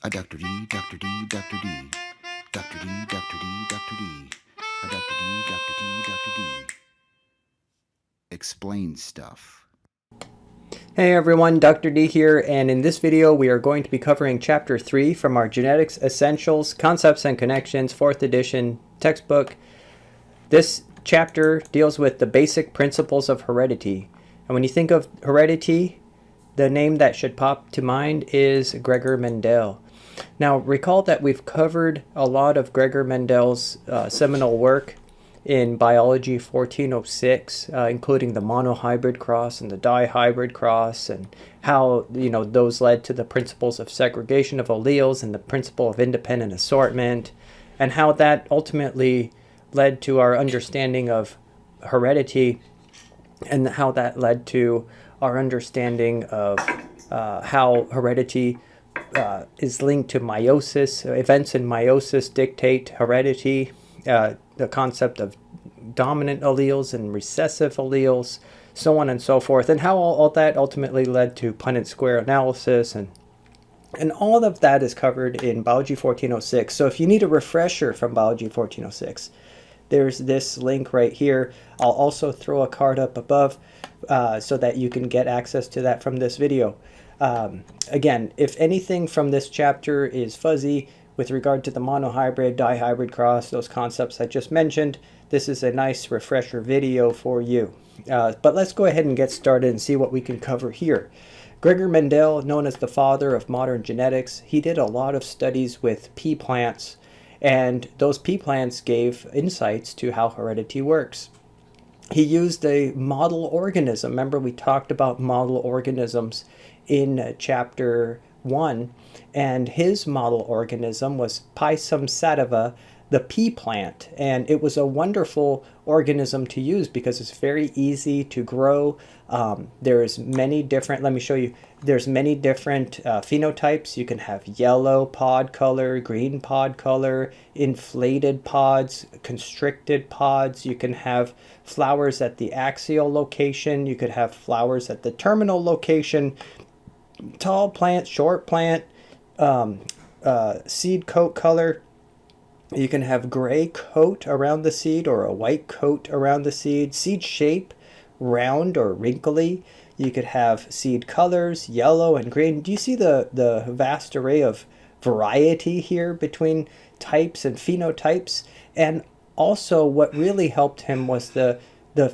Dr. D, Dr. D, Dr. D, Dr. D, Dr. D, Dr. D, Dr. D, Dr. D, Dr. D. Explain stuff. Hey everyone, Dr. D here, and in this video we are going to be covering Chapter 3 from our Genetics Essentials, Concepts and Connections, 4th edition textbook. This chapter deals with the basic principles of heredity. And when you think of heredity, the name that should pop to mind is Gregor Mendel. Now recall that we've covered a lot of Gregor Mendel's seminal work in Biology 1406, including the Monohybrid Cross and the Dihybrid Cross, and how those led to the principles of segregation of alleles and the principle of independent assortment, and how that ultimately led to our understanding of heredity, and how that led to our understanding of how heredity is linked to meiosis. Events in meiosis dictate heredity. The concept of dominant alleles and recessive alleles, so on and so forth, and how all that ultimately led to Punnett square analysis, and all of that is covered in Biology 1406. So if you need a refresher from Biology 1406, there's this link right here. I'll also throw a card up above so that you can get access to that from this video. Again, if anything from this chapter is fuzzy with regard to the monohybrid, dihybrid cross, those concepts I just mentioned, this is a nice refresher video for you. But let's go ahead and get started and see what we can cover here. Gregor Mendel, known as the father of modern genetics, he did a lot of studies with pea plants, and those pea plants gave insights to how heredity works. He used a model organism. Remember, we talked about model organisms in chapter 1, and his model organism was Pisum sativa, the pea plant, and it was a wonderful organism to use because it's very easy to grow. There's many different, let me show you, there's many different phenotypes. You can have yellow pod color, green pod color, inflated pods, constricted pods. You can have flowers at the axial location. You could have flowers at the terminal location. Tall plant, short plant, seed coat color. You can have gray coat around the seed or a white coat around the seed. Seed shape, round or wrinkly. You could have seed colors, yellow and green. Do you see the vast array of variety here between types and phenotypes? And also what really helped him was the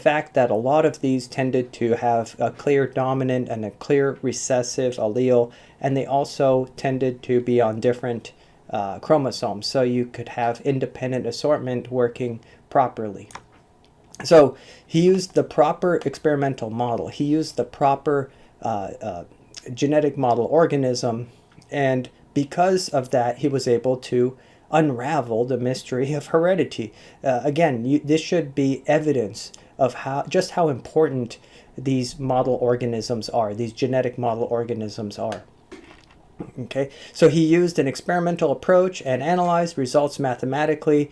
fact that a lot of these tended to have a clear dominant and a clear recessive allele, and they also tended to be on different chromosomes, so you could have independent assortment working properly. So he used the proper experimental model. He used the proper genetic model organism, and because of that, he was able to unravel the mystery of heredity. Again, this should be evidence of just how important these model organisms are, these genetic model organisms are. Okay, so he used an experimental approach and analyzed results mathematically.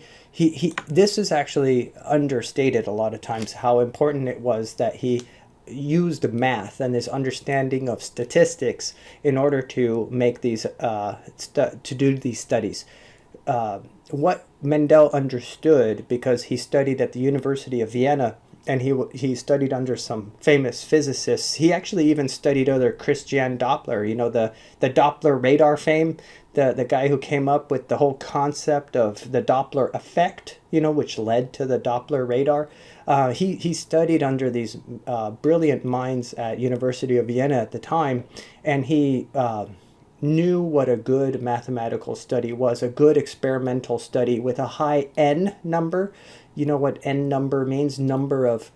This is actually understated a lot of times, how important it was that he used math and his understanding of statistics in order to make these to do these studies. What Mendel understood, because he studied at the University of Vienna, and he studied under some famous physicists. He actually even studied under Christian Doppler, the Doppler radar fame, the guy who came up with the whole concept of the Doppler effect, which led to the Doppler radar. He studied under these brilliant minds at University of Vienna at the time, and he knew what a good mathematical study was, a good experimental study with a high N number. You know what N number means? Number of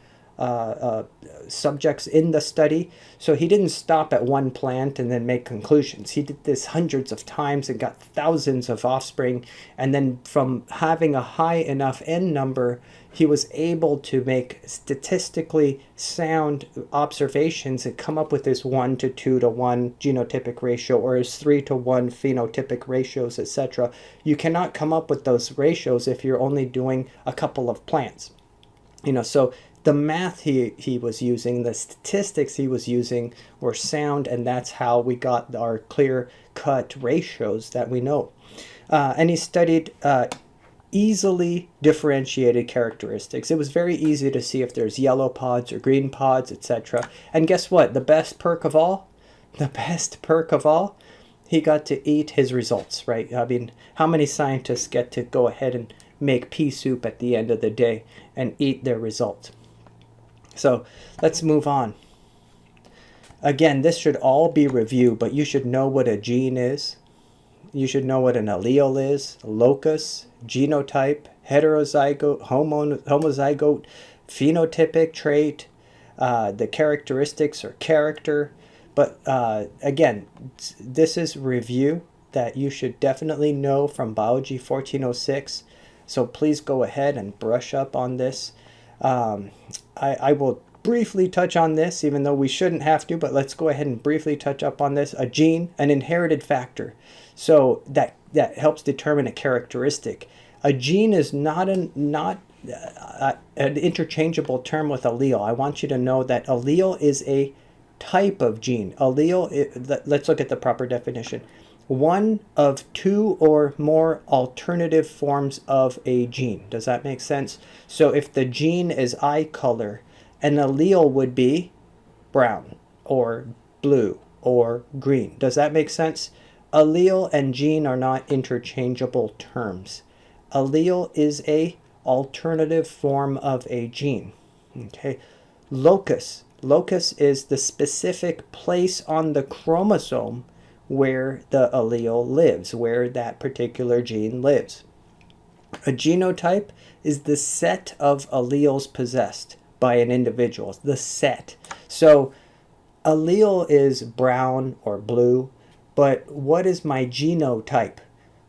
subjects in the study. So he didn't stop at one plant and then make conclusions. He did this hundreds of times and got thousands of offspring. And then from having a high enough N number, he was able to make statistically sound observations and come up with this 1 to 2 to 1 genotypic ratio, or his 3 to 1 phenotypic ratios, etc. You cannot come up with those ratios if you're only doing a couple of plants. So the math he was using, the statistics he was using were sound, and that's how we got our clear-cut ratios that we know. And he studied easily differentiated characteristics. It was very easy to see if there's yellow pods or green pods, etc. And guess what? The best perk of all? The best perk of all? He got to eat his results, right? I mean, how many scientists get to go ahead and make pea soup at the end of the day and eat their result? So let's move on. Again, this should all be review, but you should know what a gene is. You should know what an allele is, locus, genotype, heterozygote, homozygote, phenotypic trait, the characteristics or character. But again, this is review that you should definitely know from Biology 1406. So please go ahead and brush up on this. I will briefly touch on this, even though we shouldn't have to, but let's go ahead and briefly touch up on this. A gene, an inherited factor. So that helps determine a characteristic. A gene is not an interchangeable term with allele. I want you to know that allele is a type of gene. Allele, let's look at the proper definition. One of two or more alternative forms of a gene. Does that make sense? So if the gene is eye color, an allele would be brown or blue or green. Does that make sense? Allele and gene are not interchangeable terms. Allele is a alternative form of a gene. Okay. Locus. Locus is the specific place on the chromosome where the allele lives, where that particular gene lives. A genotype is the set of alleles possessed by an individual, the set. So allele is brown or blue, but what is my genotype?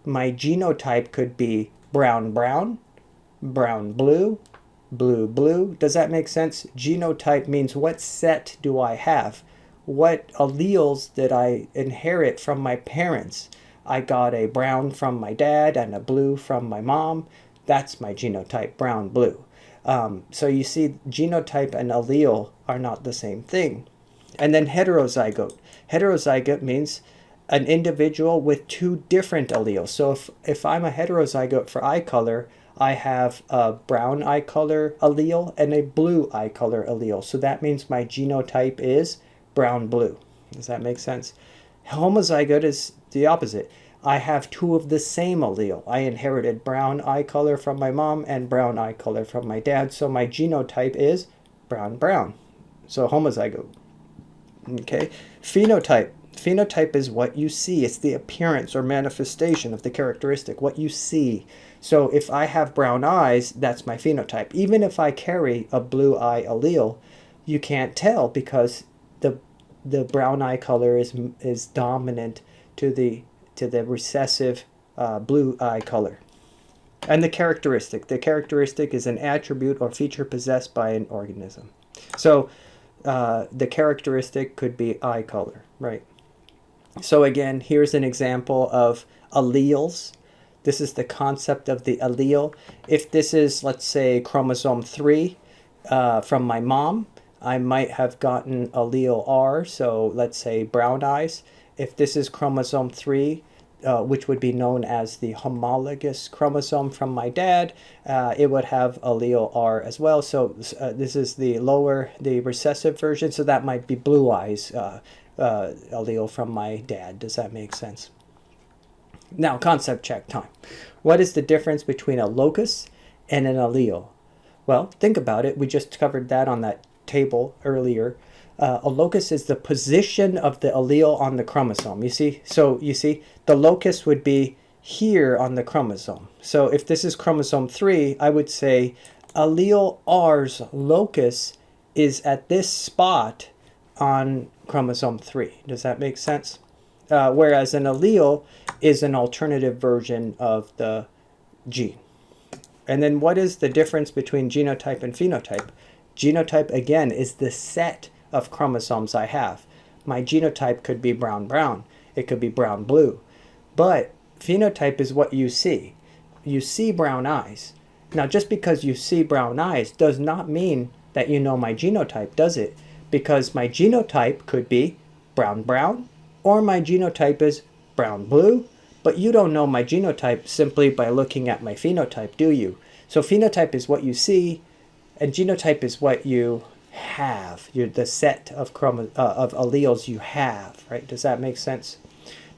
My genotype could be brown brown, brown blue, blue blue. Does that make sense? Genotype means what set do I have? What alleles did I inherit from my parents? I got a brown from my dad and a blue from my mom. That's my genotype, brown blue. So you see, genotype and allele are not the same thing. And then heterozygote. Heterozygote means an individual with two different alleles. So if I'm a heterozygote for eye color, I have a brown eye color allele and a blue eye color allele. So that means my genotype is brown blue. Does that make sense? Homozygote is the opposite. I have two of the same allele. I inherited brown eye color from my mom and brown eye color from my dad. So my genotype is brown brown. So homozygote. Okay. Phenotype. Phenotype is what you see. It's the appearance or manifestation of the characteristic, what you see. So if I have brown eyes, that's my phenotype. Even if I carry a blue eye allele, you can't tell because the brown eye color is dominant to the recessive blue eye color. And the characteristic is an attribute or feature possessed by an organism. So the characteristic could be eye color, right? So again, here's an example of alleles. This is the concept of the allele. If this is, let's say, chromosome 3 from my mom, I might have gotten allele R, so let's say brown eyes. If this is chromosome 3, which would be known as the homologous chromosome from my dad, it would have allele R as well. So this is the recessive version, so that might be blue eyes allele from my dad. Does that make sense? Now, concept check time. What is the difference between a locus and an allele? Well, think about it. We just covered that on that table earlier. A locus is the position of the allele on the chromosome. You see? So you see, the locus would be here on the chromosome. So if this is chromosome 3, I would say allele R's locus is at this spot on chromosome 3. Does that make sense? Whereas an allele is an alternative version of the gene. And then what is the difference between genotype and phenotype? Genotype, again, is the set of chromosomes I have. My genotype could be brown-brown. It could be brown-blue. But phenotype is what you see. You see brown eyes. Now, just because you see brown eyes does not mean that you know my genotype, does it? Because my genotype could be brown-brown, or my genotype is brown-blue, but you don't know my genotype simply by looking at my phenotype, do you? So phenotype is what you see, and genotype is what you have, the set of alleles you have, right? Does that make sense?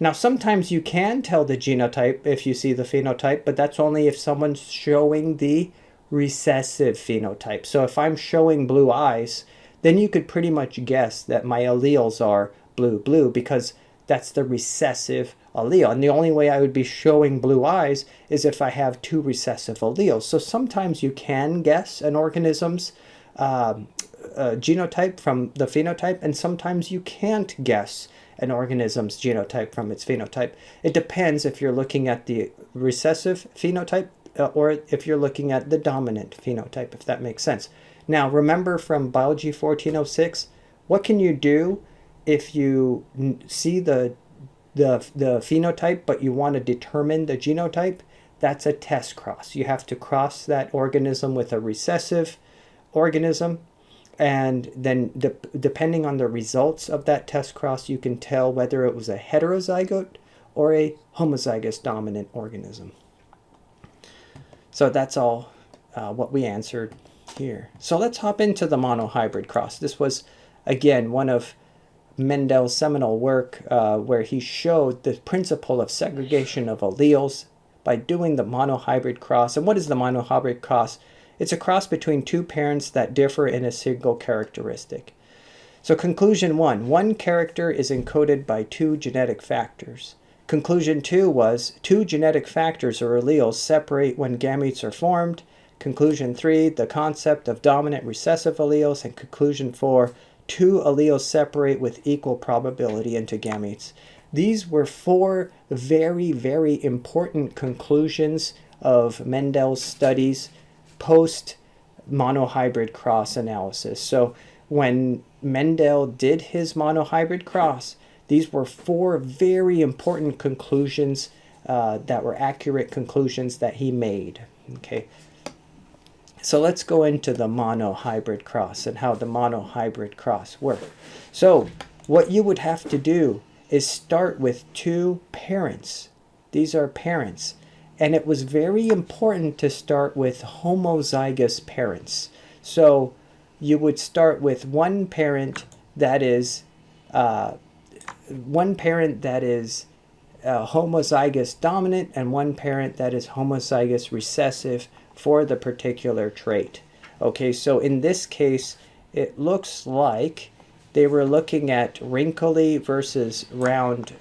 Now, sometimes you can tell the genotype if you see the phenotype, but that's only if someone's showing the recessive phenotype. So if I'm showing blue eyes, then you could pretty much guess that my alleles are blue, because that's the recessive allele. And the only way I would be showing blue eyes is if I have two recessive alleles. So sometimes you can guess an organism's genotype from the phenotype, and sometimes you can't guess an organism's genotype from its phenotype. It depends if you're looking at the recessive phenotype or if you're looking at the dominant phenotype, if that makes sense. Now, remember from Biology 1406, what can you do if you see the phenotype but you want to determine the genotype? That's a test cross. You have to cross that organism with a recessive organism, and then depending on the results of that test cross, you can tell whether it was a heterozygote or a homozygous dominant organism. So that's all what we answered here. So let's hop into the monohybrid cross. This was, again, one of Mendel's seminal work where he showed the principle of segregation of alleles by doing the monohybrid cross. And what is the monohybrid cross? It's a cross between two parents that differ in a single characteristic. So conclusion one character is encoded by two genetic factors. Conclusion 2 was two genetic factors or alleles separate when gametes are formed. Conclusion 3, the concept of dominant recessive alleles. And conclusion 4, two alleles separate with equal probability into gametes. These were 4 very, very important conclusions of Mendel's studies post monohybrid cross analysis. So when Mendel did his monohybrid cross, these were 4 very important conclusions that were accurate conclusions that he made. Okay, so let's go into the monohybrid cross and how the monohybrid cross works. So what you would have to do is start with 2 parents. These are parents. And it was very important to start with homozygous parents. So you would start with one parent that is homozygous dominant and one parent that is homozygous recessive for the particular trait. Okay, so in this case, it looks like they were looking at wrinkly versus round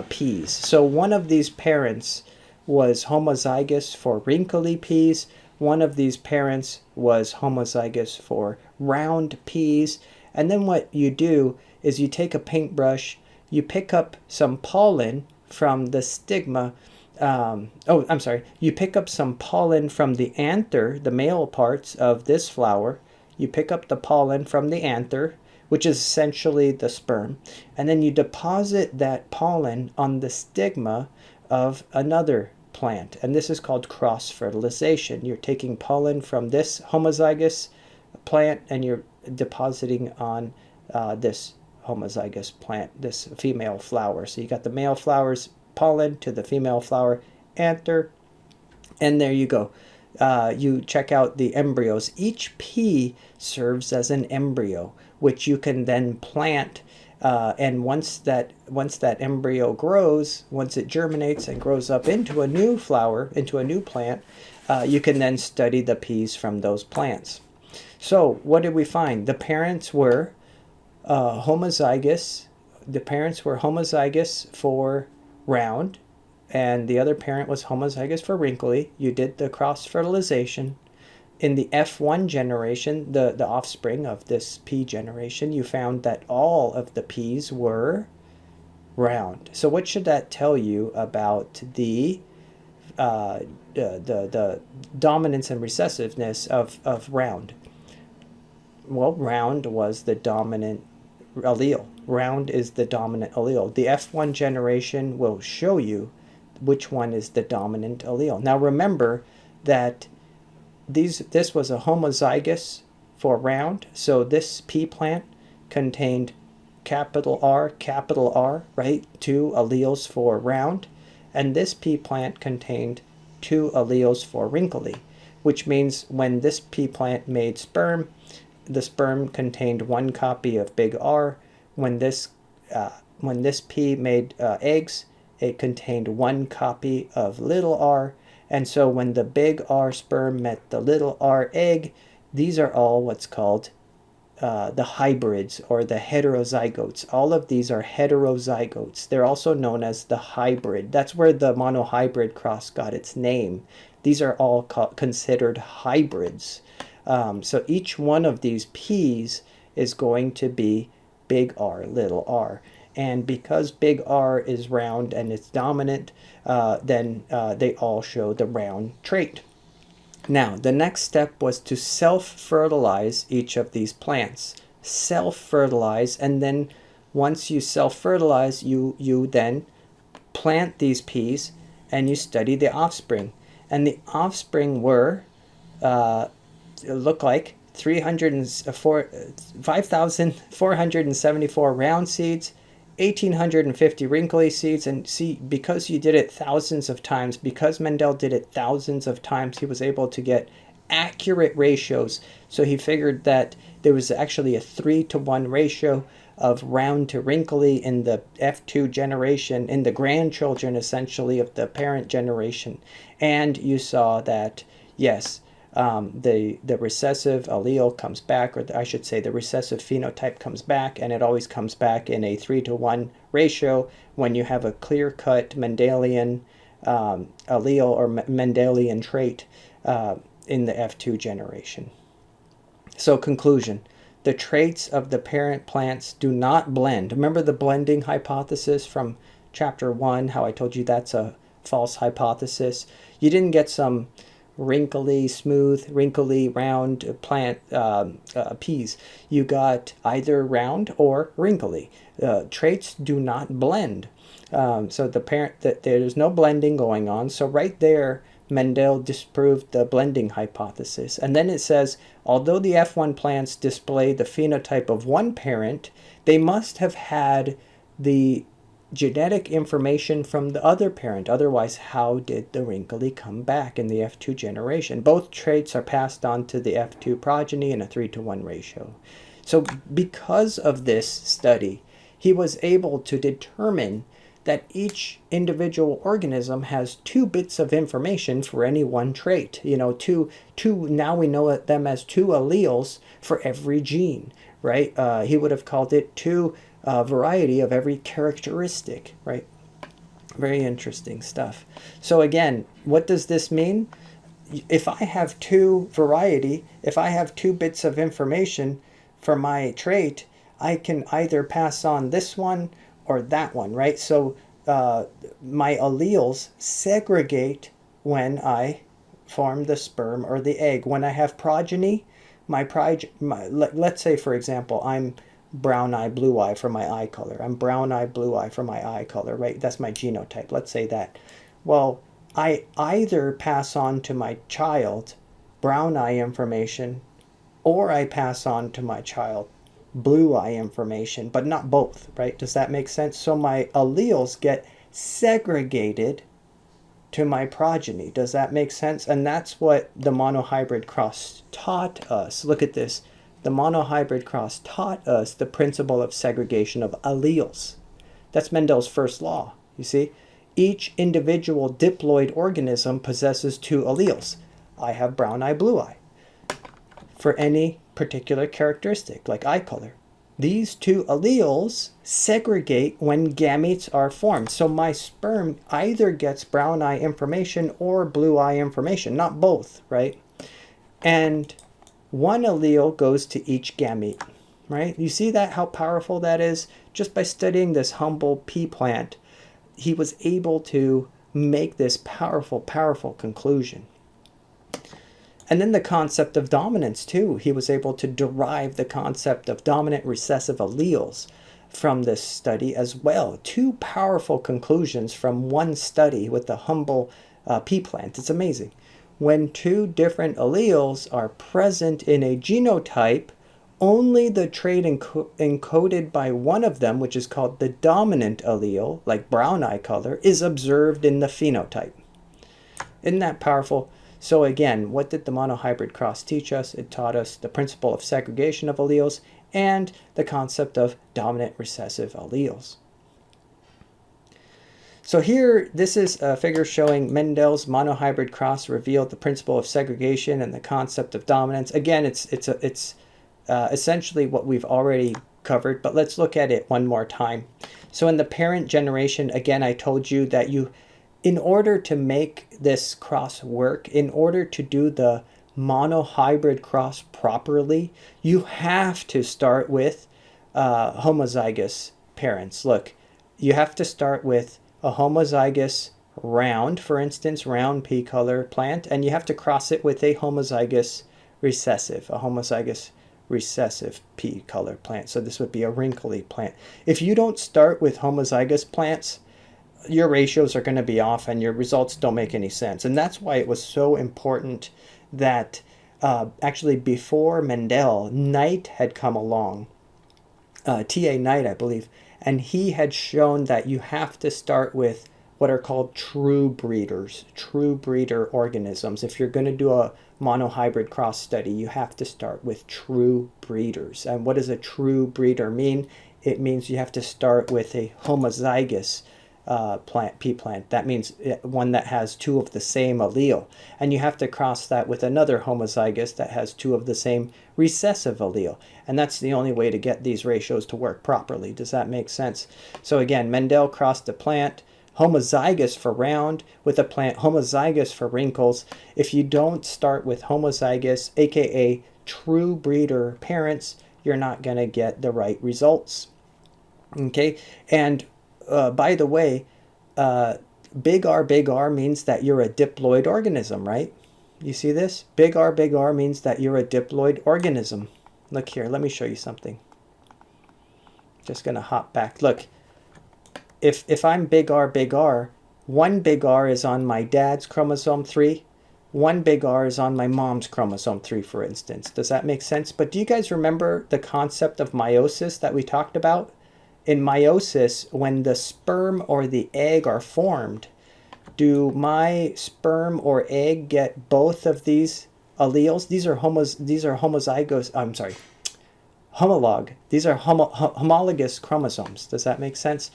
peas. So one of these parents was homozygous for wrinkly peas. One of these parents was homozygous for round peas. And then what you do is you take a paintbrush, you pick up some pollen from the stigma. You pick up some pollen from the anther, the male parts of this flower. You pick up the pollen from the anther, which is essentially the sperm. And then you deposit that pollen on the stigma of another plant, and this is called cross-fertilization. You're taking pollen from this homozygous plant and you're depositing on this homozygous plant, this female flower. So you got the male flower's pollen to the female flower anther, and there you go. You check out the embryos. Each pea serves as an embryo, which you can then plant. And once that embryo grows, once it germinates and grows up into a new flower, into a new plant, you can then study the peas from those plants. So what did we find? The parents were homozygous. The parents were homozygous for round, and the other parent was homozygous for wrinkly. You did the cross-fertilization. In the F1 generation, the offspring of this pea generation, you found that all of the peas were round. So what should that tell you about the dominance and recessiveness of round? Well, round was the dominant allele. Round is the dominant allele. The F1 generation will show you which one is the dominant allele. Now remember that this was a homozygous for round. So this pea plant contained capital R, right? 2 alleles for round. And this pea plant contained 2 alleles for wrinkly, which means when this pea plant made sperm, the sperm contained 1 copy of big R. When this pea made eggs, it contained 1 copy of little r. And so when the big R sperm met the little r egg, these are all what's called the hybrids or the heterozygotes. All of these are heterozygotes. They're also known as the hybrid. That's where the monohybrid cross got its name. These are all considered hybrids. So each one of these P's is going to be big R, little r. And because big R is round and it's dominant, then they all show the round trait. Now, the next step was to self-fertilize each of these plants. Self-fertilize, and then once you self-fertilize, you then plant these peas and you study the offspring. And the offspring were, look like 5,474 round seeds, 1,850 wrinkly seeds. And see, because you did it thousands of times, because Mendel did it thousands of times, he was able to get accurate ratios. So he figured that there was actually a 3-to-1 ratio of round to wrinkly in the F2 generation, in the grandchildren essentially of the parent generation. And you saw that, yes, the recessive allele comes back, or I should say the recessive phenotype comes back, and it always comes back in a 3-to-1 ratio when you have a clear-cut Mendelian allele or Mendelian trait in the F2 generation. So conclusion, the traits of the parent plants do not blend. Remember the blending hypothesis from chapter 1, how I told you that's a false hypothesis? You didn't get some wrinkly, smooth, wrinkly, round plant peas. You got either round or wrinkly. Traits do not blend. So the parent, that there's no blending going on. So right there, Mendel disproved the blending hypothesis. And then it says, although the F1 plants display the phenotype of one parent, they must have had the genetic information from the other parent. Otherwise, how did the wrinkly come back in the F2 generation? Both traits are passed on to the F2 progeny in a 3-to-1 ratio. So because of this study, he was able to determine that each individual organism has 2 bits of information for any one trait. You know, now we know them as 2 alleles for every gene, right? He would have called it 2 variety of every characteristic, right? Very interesting stuff. So again, what does this mean? If I have 2 variety, if I have 2 bits of information for my trait, I can either pass on this one or that one, right? So my alleles segregate when I form the sperm or the egg. When I have progeny, let's say, for example, I'm brown eye, blue eye for my eye color. I'm brown eye, blue eye for my eye color, right? That's my genotype. Let's say that. Well, I either pass on to my child brown eye information, or I pass on to my child blue eye information, but not both, right? Does that make sense? So my alleles get segregated to my progeny. Does that make sense? And that's what the monohybrid cross taught us. Look at this. The monohybrid cross taught us the principle of segregation of alleles. That's Mendel's first law, you see? Each individual diploid organism possesses 2 alleles. I have brown eye, blue eye for any particular characteristic, like eye color. These 2 alleles segregate when gametes are formed. So my sperm either gets brown eye information or blue eye information, not both, right? And 1 allele goes to each gamete, right? You see that, how powerful that is? Just by studying this humble pea plant, he was able to make this powerful, powerful conclusion. And then the concept of dominance too. He was able to derive the concept of dominant recessive alleles from this study as well. 2 powerful conclusions from one study with the humble pea plant. It's amazing. when two different alleles are present in a genotype, only the trait encoded by one of them, which is called the dominant allele, like brown eye color, is observed in the phenotype. Isn't that powerful? So again, what did the monohybrid cross teach us? It taught us the principle of segregation of alleles and the concept of dominant recessive alleles. So here, this is a figure showing Mendel's monohybrid cross revealed the principle of segregation and the concept of dominance. Again, it's essentially what we've already covered, but let's look at it one more time. So in the parent generation, again, I told you that in order to make this cross work, in order to do the monohybrid cross properly, you have to start with homozygous parents. Look, you have to start with a homozygous round, for instance, round pea color plant, and you have to cross it with a homozygous recessive pea color plant. So this would be a wrinkly plant. If you don't start with homozygous plants, your ratios are going to be off and your results don't make any sense. And that's why it was so important that actually before Mendel, Knight had come along, T.A. Knight, I believe, and he had shown that you have to start with what are called true breeders, true breeder organisms. If you're going to do a monohybrid cross study, you have to start with true breeders. And what does a true breeder mean? It means you have to start with a homozygous pea plant. That means one that has two of the same allele. And you have to cross that with another homozygous that has two of the same recessive allele. And that's the only way to get these ratios to work properly. Does that make sense? So again, Mendel crossed a plant homozygous for round with a plant homozygous for wrinkles. If you don't start with homozygous, aka true breeder parents, you're not going to get the right results. Okay, and by the way, big R means that you're a diploid organism, right? You see this? Big R means that you're a diploid organism. Look here, let me show you something. Just going to hop back. Look, if I'm big R, one big R is on my dad's chromosome 3, one big R is on my mom's chromosome 3, for instance. Does that make sense? But do you guys remember the concept of meiosis that we talked about? In meiosis, when the sperm or the egg are formed, do my sperm or egg get both of these alleles? These are homozygous, I'm sorry, homolog. These are homologous chromosomes. Does that make sense?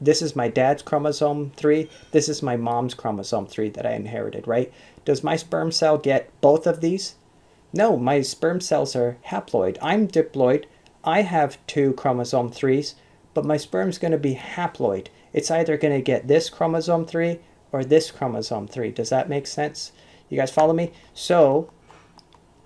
This is my dad's chromosome 3. This is my mom's chromosome 3 that I inherited, right? Does my sperm cell get both of these? No, my sperm cells are haploid. I'm diploid. I have two chromosome 3s, but my sperm's going to be haploid. It's either going to get this chromosome 3 or this chromosome 3. Does that make sense? You guys follow me? So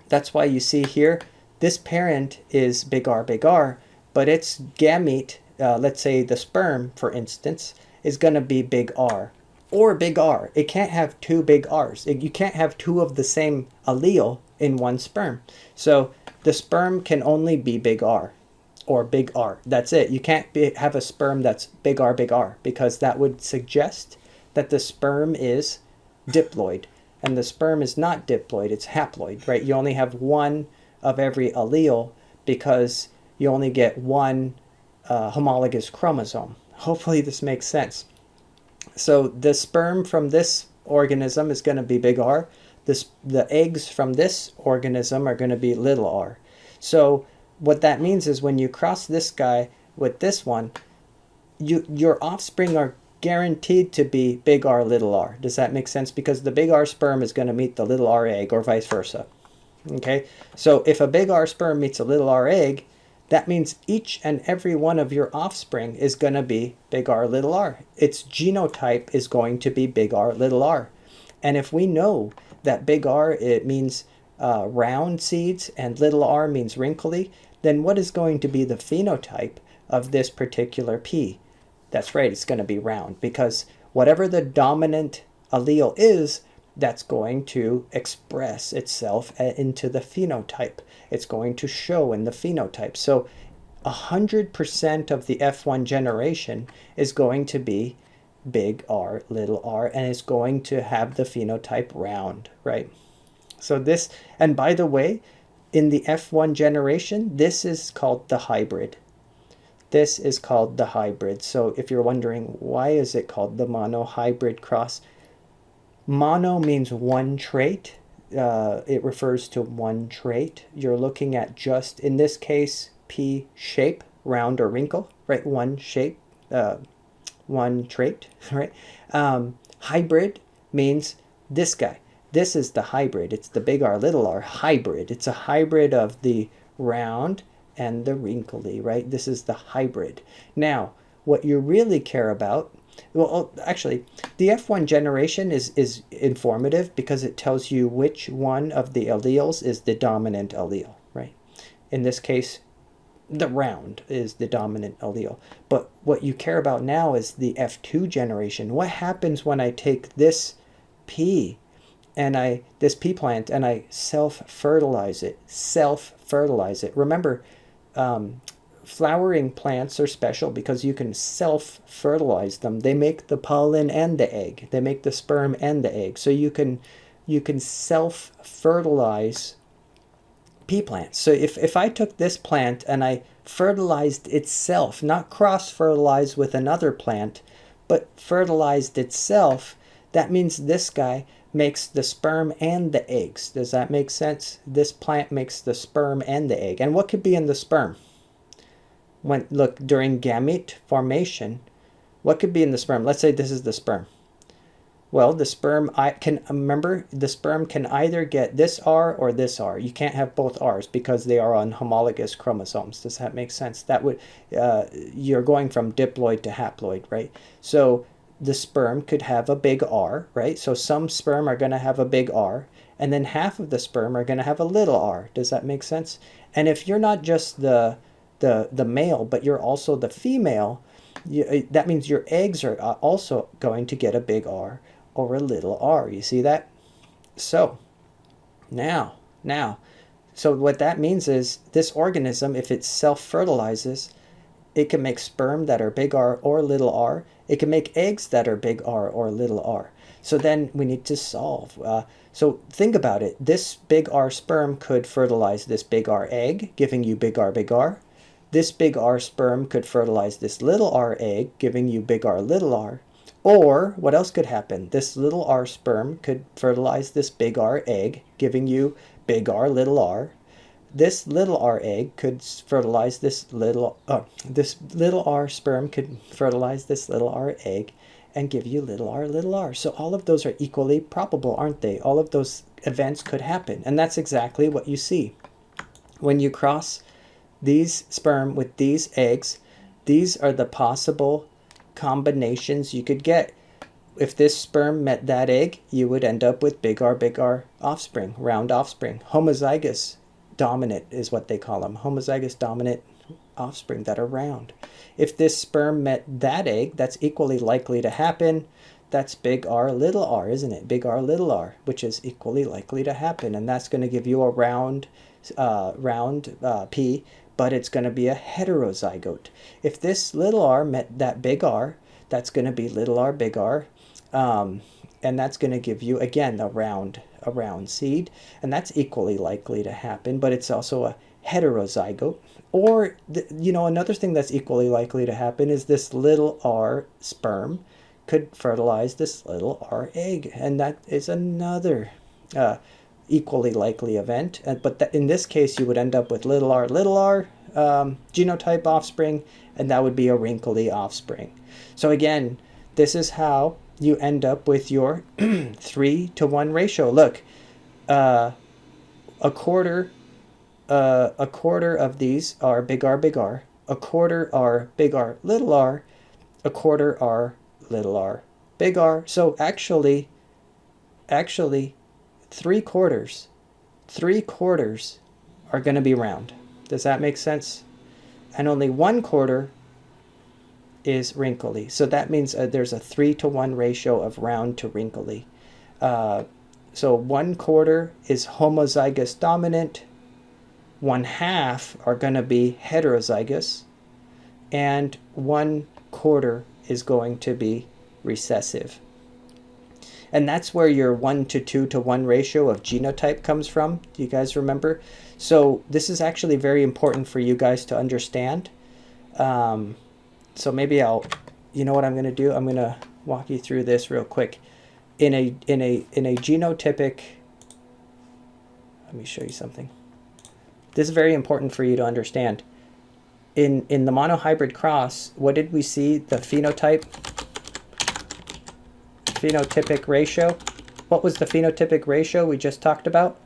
that's why you see here, this parent is big R, but its gamete, let's say the sperm, for instance, is going to be big R or big R. It can't have two big R's. You can't have two of the same allele in one sperm. So the sperm can only be big R or big R. That's it. You can't have a sperm that's big R because that would suggest that the sperm is diploid. And the sperm is not diploid, it's haploid, right? You only have one of every allele because you only get one homologous chromosome. Hopefully this makes sense. So the sperm from this organism is going to be big R. The eggs from this organism are going to be little r. So what that means is when you cross this guy with this one, your offspring are guaranteed to be big R, little r. Does that make sense? Because the big R sperm is going to meet the little r egg or vice versa. Okay, so if a big R sperm meets a little r egg, that means each and every one of your offspring is going to be big R, little r. Its genotype is going to be big R, little r. And if we know that big R, it means round seeds and little r means wrinkly, then what is going to be the phenotype of this particular pea? That's right, it's going to be round, because whatever the dominant allele is, that's going to express itself into the phenotype. It's going to show in the phenotype. So 100% of the F1 generation is going to be big R, little r, and it's going to have the phenotype round, right? So this, and by the way, in the F1 generation, this is called the hybrid. This is called the hybrid. So if you're wondering, why is it called the monohybrid cross? Mono means one trait. It refers to one trait. You're looking at just, in this case, P shape, round or wrinkle, right? One shape, one trait, right? Hybrid means this guy. This is the hybrid. It's the big R, little r hybrid. It's a hybrid of the round and the wrinkly, right? This is the hybrid. Now, what you really care about, well, actually, the F1 generation is informative because it tells you which one of the alleles is the dominant allele, right? In this case, the round is the dominant allele. But what you care about now is the F2 generation. What happens when I take this P and this pea plant and I self-fertilize it? Self-fertilize it. Remember, flowering plants are special because you can self-fertilize them. They make the pollen and the egg. They make the sperm and the egg. So you can self-fertilize pea plants. So if I took this plant and I fertilized itself, not cross-fertilized with another plant, but fertilized itself, that means this guy makes the sperm and the eggs. Does that make sense? This plant makes the sperm and the egg. And what could be in the sperm? Look, during gamete formation, what could be in the sperm? Let's say this is the sperm. Well, the sperm, remember, the sperm can either get this R or this R. You can't have both R's because they are on homologous chromosomes. Does that make sense? That would, you're going from diploid to haploid, right? So the sperm could have a big R, right? So some sperm are going to have a big R, and then half of the sperm are going to have a little r. Does that make sense? And if you're not just the male, but you're also the female, that means your eggs are also going to get a big R or a little r. You see that? So now, so what that means is this organism, if it self-fertilizes, it can make sperm that are big R or little r. It can make eggs that are big R or little r. So then we need to solve. So think about it. This big R sperm could fertilize this big R egg, giving you big R, big R. This big R sperm could fertilize this little r egg, giving you big R, little r. Or what else could happen? This little r sperm could fertilize this big R egg, giving you big R, little r. This little r egg could fertilize this little r sperm could fertilize this little r egg and give you little r, little r. So all of those are equally probable, aren't they? All of those events could happen. And that's exactly what you see. When you cross these sperm with these eggs, these are the possible combinations you could get. If this sperm met that egg, you would end up with big R offspring, round offspring. Homozygous dominant is what they call them. Homozygous dominant offspring that are round. If this sperm met that egg, that's equally likely to happen. That's big R, little r, isn't it? Big R, little r, which is equally likely to happen. And that's going to give you a round P, but it's going to be a heterozygote. If this little r met that big R, that's going to be little r, big R. And that's going to give you, again, a round seed. And that's equally likely to happen, but it's also a heterozygote. Or, another thing that's equally likely to happen is this little r sperm could fertilize this little r egg. And that is another equally likely event. But in this case, you would end up with little r genotype offspring, and that would be a wrinkly offspring. So again, this is how you end up with your 3-to-1 ratio. Look, a quarter of these are big R, a quarter are big R, little r, a quarter are little r, big R. So actually 3/4 are going to be round. Does that make sense? And only 1/4 is wrinkly. So that means there's a 3-to-1 ratio of round to wrinkly. So 1/4 is homozygous dominant, 1/2 are going to be heterozygous, and 1/4 is going to be recessive. And that's where your 1 to 2 to 1 ratio of genotype comes from. Do you guys remember? So this is actually very important for you guys to understand. So maybe you know what I'm going to do? I'm going to walk you through this real quick. In a genotypic, let me show you something. This is very important for you to understand. In the monohybrid cross, what did we see? The phenotypic ratio. What was the phenotypic ratio we just talked about?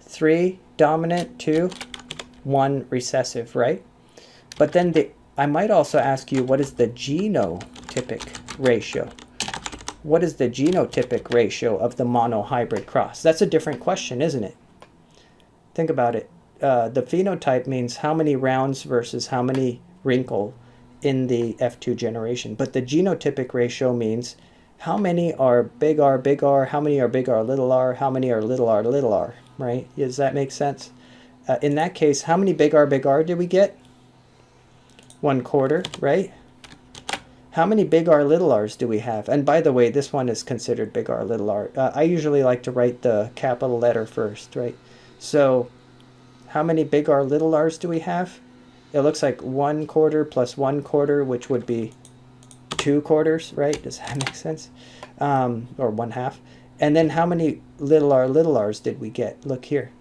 3 dominant to 1 recessive, right? But then I might also ask you, what is the genotypic ratio? What is the genotypic ratio of the monohybrid cross? That's a different question, isn't it? Think about it. The phenotype means how many rounds versus how many wrinkle in the F2 generation. But the genotypic ratio means how many are big R, how many are big R, how many are little r, right? Does that make sense? In that case, how many big R did we get? 1/4, right? How many big R, little r's do we have? And by the way, this one is considered big R, little r. I usually like to write the capital letter first, right? So how many big R, little r's do we have? It looks like 1/4 plus 1/4, which would be 2/4, right? Does that make sense? Or 1/2. And then how many little r's did we get? Look here.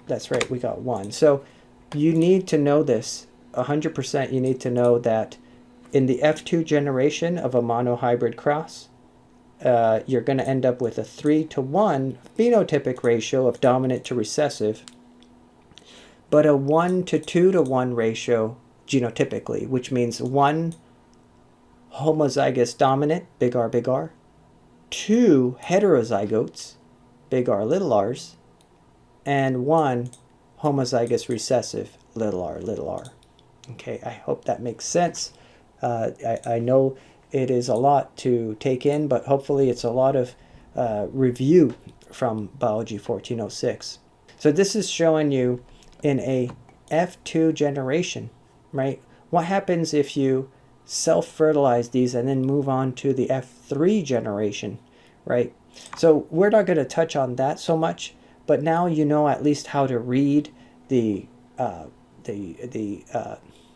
That's right, we got 1. So you need to know this. 100% you need to know that in the F2 generation of a monohybrid cross, you're going to end up with a 3 to 1 phenotypic ratio of dominant to recessive, but a 1 to 2 to 1 ratio genotypically, which means 1 homozygous dominant, big R, 2 heterozygotes, big R, little r's, and 1 homozygous recessive, little r. Okay, I hope that makes sense. I know it is a lot to take in, but hopefully it's a lot of review from Biology 1406. So this is showing you in a F2 generation, right? What happens if you self-fertilize these and then move on to the F3 generation, right? So we're not going to touch on that so much, but now you know at least how to read the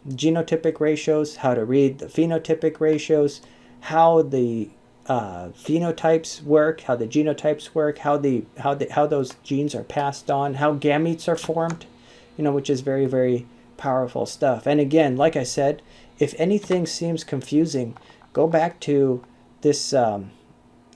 genotypic ratios, how to read the phenotypic ratios, how the phenotypes work, how the genotypes work, how those genes are passed on, how gametes are formed, you know, which is very, very powerful stuff. And again, like I said, if anything seems confusing, go back to this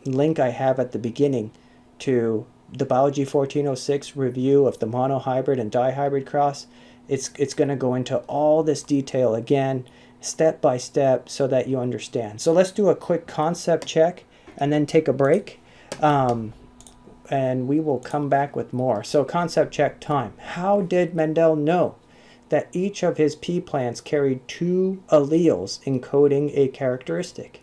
link I have at the beginning to the Biology 1406 review of the monohybrid and dihybrid cross. It's going to go into all this detail again, step by step, so that you understand. So let's do a quick concept check and then take a break. And we will come back with more. So concept check time. How did Mendel know that each of his pea plants carried 2 alleles encoding a characteristic?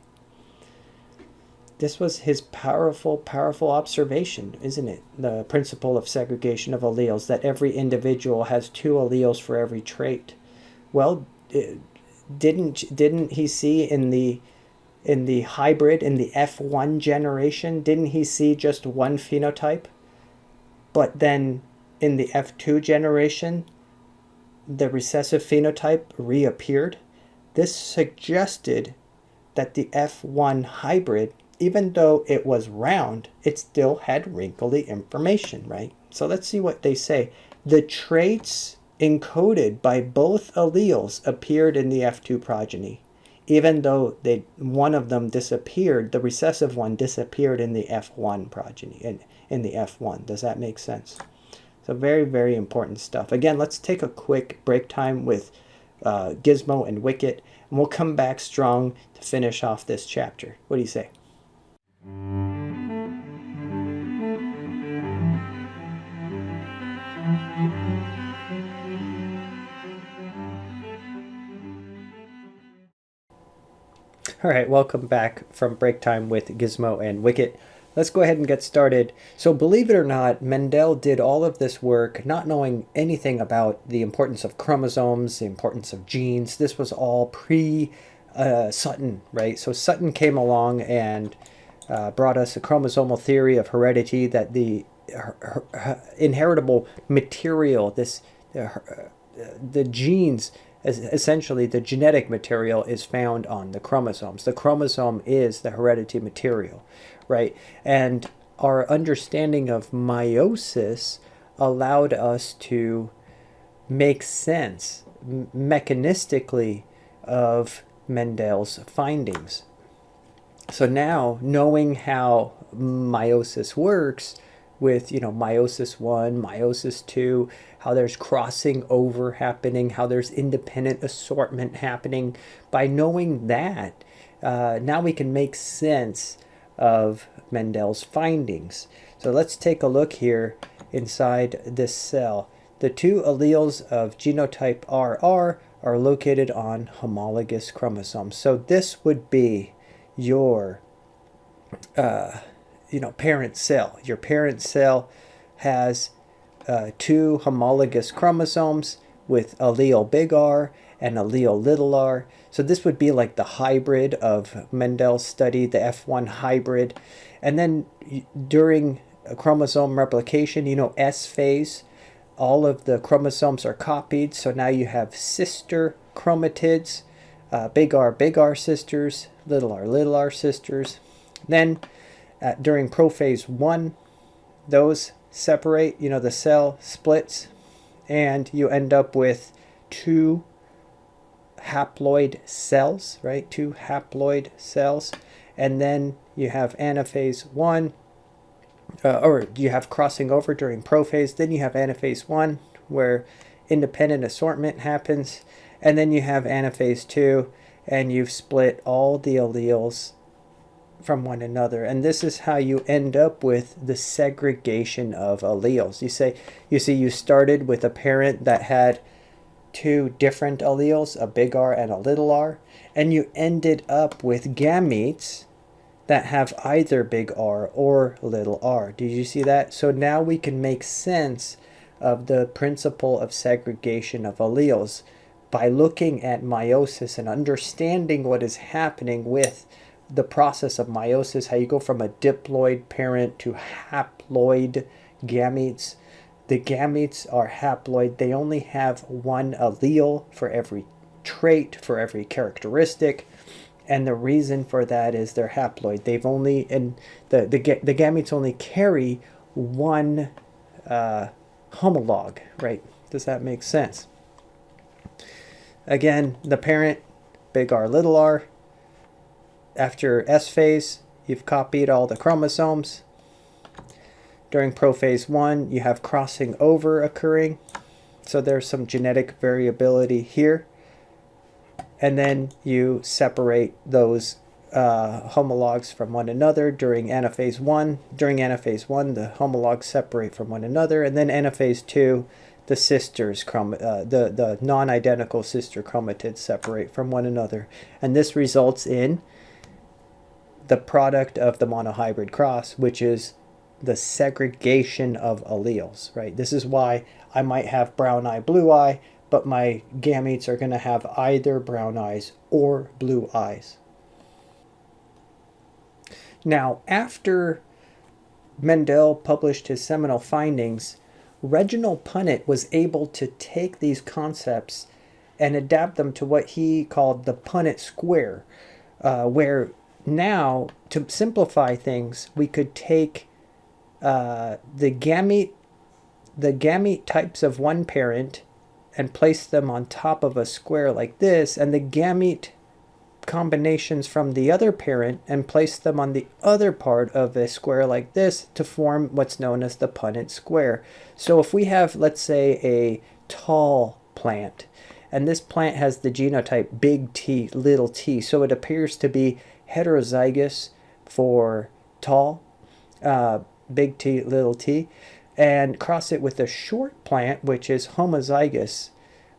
This was his powerful observation, isn't it? The principle of segregation of alleles, that every individual has 2 alleles for every trait. Well, didn't he see in the hybrid, in the F1 generation, didn't he see just 1 phenotype? But then in the F2 generation, the recessive phenotype reappeared. This suggested that the F1 hybrid, even though it was round, it still had wrinkly information, right? So let's see what they say. The traits encoded by both alleles appeared in the F2 progeny. Even though one of them disappeared, the recessive one disappeared in the F1 progeny, in the F1. Does that make sense? So very, very important stuff. Again, let's take a quick break time with Gizmo and Wicket, and we'll come back strong to finish off this chapter. What do you say? All right, welcome back from break time with Gizmo and Wicket. Let's go ahead and get started. So believe it or not, Mendel did all of this work not knowing anything about the importance of chromosomes, the importance of genes. This was all pre Sutton, right? So Sutton came along and brought us a chromosomal theory of heredity, that the inheritable material, the genes, essentially the genetic material, is found on the chromosomes. The chromosome is the heredity material, right? And our understanding of meiosis allowed us to make sense mechanistically of Mendel's findings. So now, knowing how meiosis works, with meiosis 1, meiosis 2, how there's crossing over happening, how there's independent assortment happening, by knowing that, now we can make sense of Mendel's findings. So let's take a look here inside this cell. The two alleles of genotype RR are located on homologous chromosomes. So this would be your parent cell. Your parent cell has two homologous chromosomes with allele big R and allele little r. So this would be like the hybrid of Mendel's study, the F1 hybrid. And then during chromosome replication, S phase, all of the chromosomes are copied. So now you have sister chromatids, big R sisters, little r sisters. Then during prophase 1, those separate, the cell splits, and you end up with two haploid cells, right? Two haploid cells. And then you have anaphase 1, or you have crossing over during prophase. Then you have anaphase 1, where independent assortment happens. And then you have anaphase 2, and you've split all the alleles from one another. And this is how you end up with the segregation of alleles. You started with a parent that had two different alleles, a big R and a little r, and you ended up with gametes that have either big R or little r. Did you see that? So now we can make sense of the principle of segregation of alleles by looking at meiosis and understanding what is happening with the process of meiosis, how you go from a diploid parent to haploid gametes. The gametes are haploid. They only have one allele for every trait, for every characteristic. And the reason for that is they're haploid. The gametes only carry one homologue, right? Does that make sense? Again, the parent, big R, little r. After S phase, you've copied all the chromosomes. During prophase 1, you have crossing over occurring. So there's some genetic variability here. And then you separate those homologues from one another during anaphase 1. During anaphase 1, the homologues separate from one another. And then anaphase 2, the sisters, the non-identical sister chromatids separate from one another. And this results in the product of the monohybrid cross, which is the segregation of alleles, right? This is why I might have brown eye, blue eye, but my gametes are going to have either brown eyes or blue eyes. Now, after Mendel published his seminal findings, Reginald Punnett was able to take these concepts and adapt them to what he called the Punnett square, where now, to simplify things, we could take the gamete types of one parent and place them on top of a square like this, and the gamete combinations from the other parent and place them on the other part of a square like this to form what's known as the Punnett square. So if we have, let's say, a tall plant, and this plant has the genotype big T, little t, so it appears to be heterozygous for tall, big T, little t, and cross it with a short plant, which is homozygous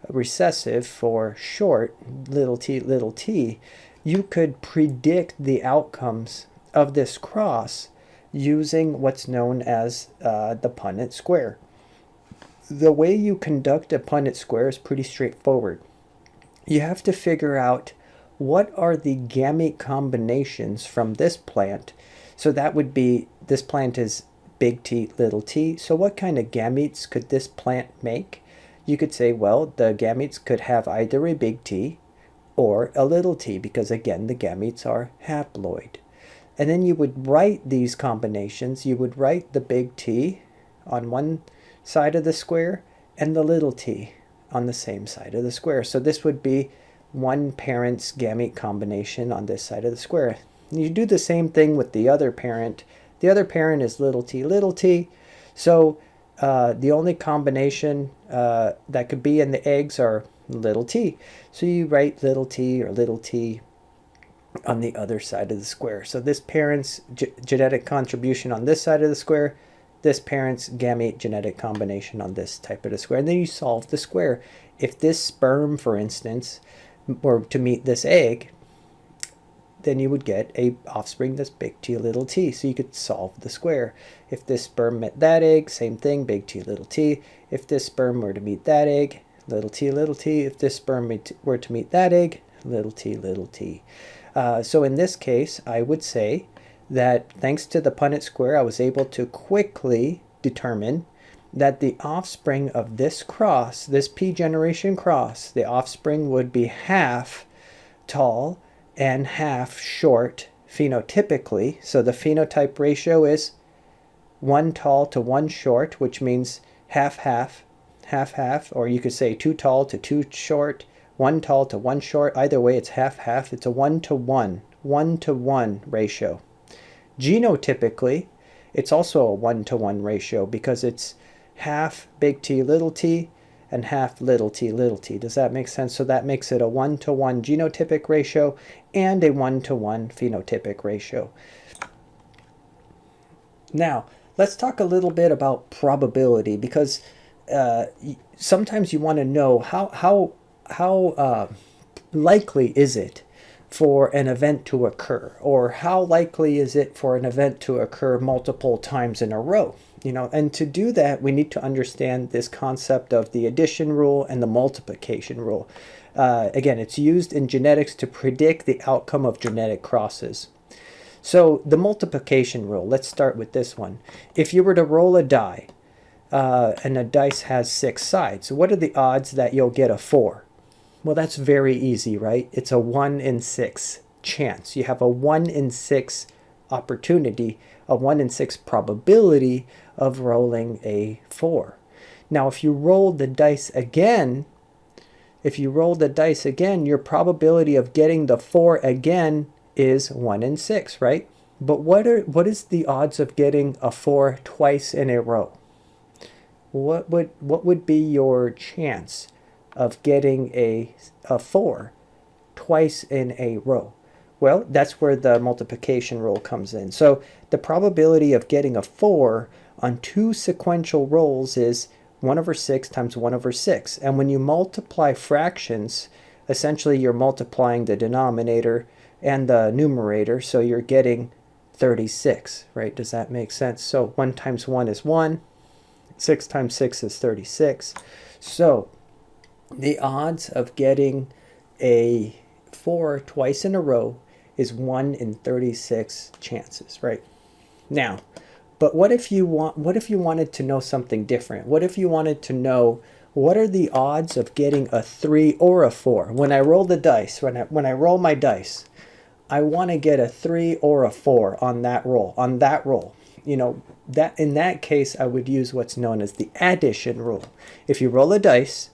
recessive for short, little t, you could predict the outcomes of this cross using what's known as the Punnett square. The way you conduct a Punnett square is pretty straightforward. You have to figure out what are the gamete combinations from this plant? So that would be, this plant is big T, little t. So what kind of gametes could this plant make? You could say, well, the gametes could have either a big T or a little t, because again, the gametes are haploid. And then you would write these combinations. You would write the big T on one side of the square and the little t on the same side of the square. So this would be one parent's gamete combination on this side of the square. You do the same thing with the other parent. The other parent is little t, little t. So the only combination that could be in the eggs are little t. So you write little t or little t on the other side of the square. So this parent's genetic contribution on this side of the square, this parent's gamete genetic combination on this type of the square. And then you solve the square. If this sperm, for instance, were to meet this egg, then you would get a offspring that's big T, little t. So you could solve the square. If this sperm met that egg, same thing, big T, little t. If this sperm were to meet that egg, little t, little t. If this sperm were to meet that egg, little t, little t. So in this case, I would say that thanks to the Punnett square, I was able to quickly determine that the offspring of this cross, this P generation cross, the offspring would be half tall and half short phenotypically. So the phenotype ratio is 1 tall to 1 short, which means half, half, half, half, or you could say 2 tall to 2 short, 1 tall to 1 short. Either way, it's half, half. It's a 1-to-1, 1-to-1 ratio. Genotypically, it's also a 1-to-1 ratio because it's half big T, little t, and half little t, little t. Does that make sense? So that makes it a 1-to-1 genotypic ratio and a 1-to-1 phenotypic ratio. Now, let's talk a little bit about probability, because sometimes you want to know how likely is it for an event to occur, or how likely is it for an event to occur multiple times in a row. And to do that, we need to understand this concept of the addition rule and the multiplication rule. Again, it's used in genetics to predict the outcome of genetic crosses. So the multiplication rule, let's start with this one. If you were to roll a die, and a dice has 6 sides, what are the odds that you'll get a 4? Well, that's very easy, right? It's a 1 in 6 chance. You have a 1 in 6 opportunity, a 1 in 6 probability of rolling a 4. Now, if you roll the dice again, your probability of getting the 4 again is 1 in 6, right? But what is the odds of getting a 4 twice in a row? What would be your chance of getting a 4 twice in a row? Well, that's where the multiplication rule comes in. So the probability of getting a 4 on 2 sequential rolls is 1/6 times 1/6. And when you multiply fractions, essentially you're multiplying the denominator and the numerator, so you're getting 36, right? Does that make sense? So 1 times 1 is 1, 6 times 6 is 36. So the odds of getting a 4 twice in a row is 1 in 36 chances, right? Now, but what if you wanted to know something different? What if you wanted to know what are the odds of getting a 3 or a 4? When I roll the dice, when I roll my dice, I want to get a 3 or a 4 on that roll. That in that case, I would use what's known as the addition rule. If you roll a dice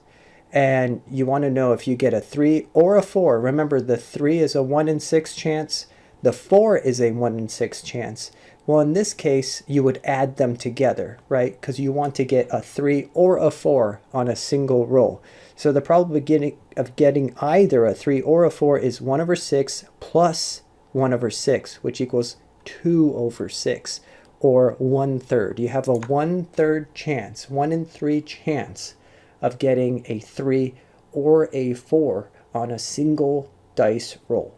and you want to know if you get a 3 or a 4, remember the 3 is a 1 in 6 chance, the 4 is a 1 in 6 chance. Well, in this case, you would add them together, right? Because you want to get a 3 or a 4 on a single roll. So the probability of getting either a 3 or a 4 is 1/6 plus 1/6, which equals 2/6, or 1/3. You have a 1/3 chance, 1 in 3 chance of getting a 3 or a 4 on a single dice roll.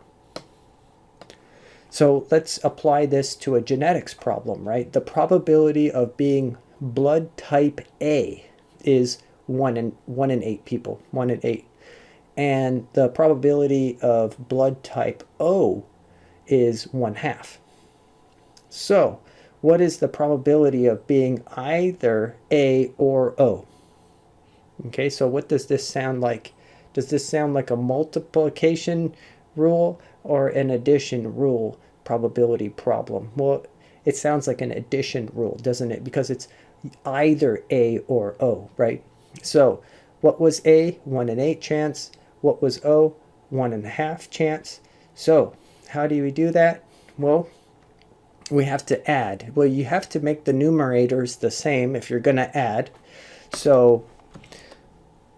So let's apply this to a genetics problem, right? The probability of being blood type A is 1 in 8 people, 1 in 8. and the probability of blood type O is 1/2. So what is the probability of being either A or O? Okay, so what does this sound like? Does this sound like a multiplication rule or an addition rule probability problem? Well, it sounds like an addition rule, doesn't it? Because it's either A or O, right? So what was A? 1 in 8 chance. What was O? 1.5 chance. So how do we do that? Well, we have to add. Well, you have to make the numerators the same if you're going to add. So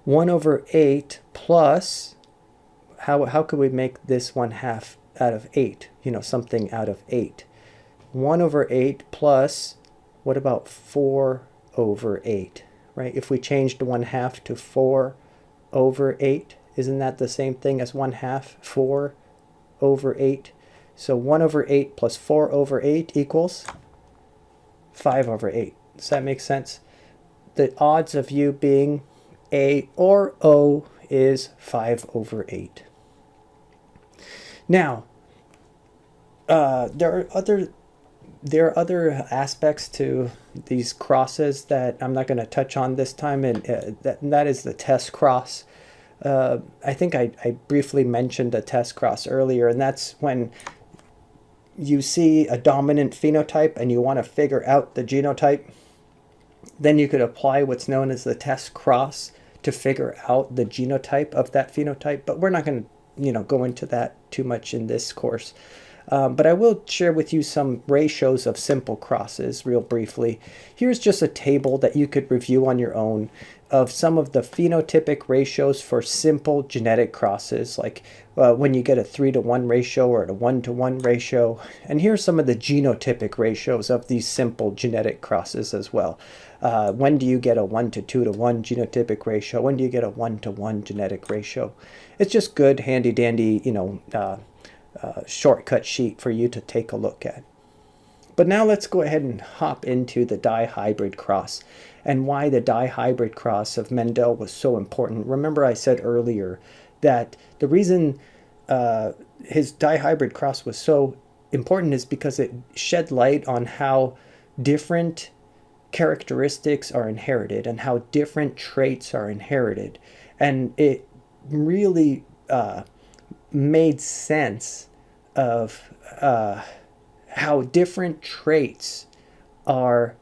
1/8 plus, how could we make this 1/2 out of 8? You know, something out of 8. 1/8 plus, what about 4/8, right? If we changed 1/2 to 4/8, isn't that the same thing as 1/2, 4/8? So 1/8 plus 4/8 equals 5/8. Does that make sense? The odds of you being A or O is 5/8. Now, there are other aspects to these crosses that I'm not going to touch on this time, and that is the test cross. I think I briefly mentioned the test cross earlier, and that's when you see a dominant phenotype and you want to figure out the genotype. Then you could apply what's known as the test cross to figure out the genotype of that phenotype, but we're not going to go into that too much in this course. But I will share with you some ratios of simple crosses real briefly. Here's just a table that you could review on your own of some of the phenotypic ratios for simple genetic crosses, like when you get a 3:1 ratio or a 1:1 ratio. And here's some of the genotypic ratios of these simple genetic crosses as well. When do you get a 1:2:1 genotypic ratio? When do you get a 1:1 genetic ratio? It's just good, handy dandy, shortcut sheet for you to take a look at. But now let's go ahead and hop into the dihybrid cross and why the dihybrid cross of Mendel was so important. Remember I said earlier that the reason his dihybrid cross was so important is because it shed light on how different characteristics are inherited and how different traits are inherited. And it really made sense of how different traits are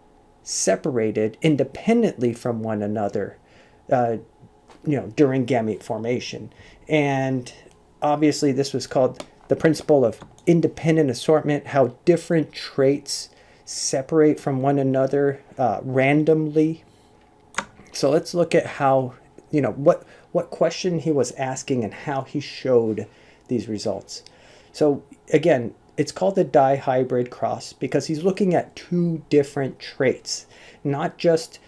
separated independently from one another during gamete formation. And obviously this was called the principle of independent assortment, how different traits separate from one another randomly. So let's look at how, what question he was asking and how he showed these results. So again, it's called the dihybrid cross because he's looking at two different traits, not just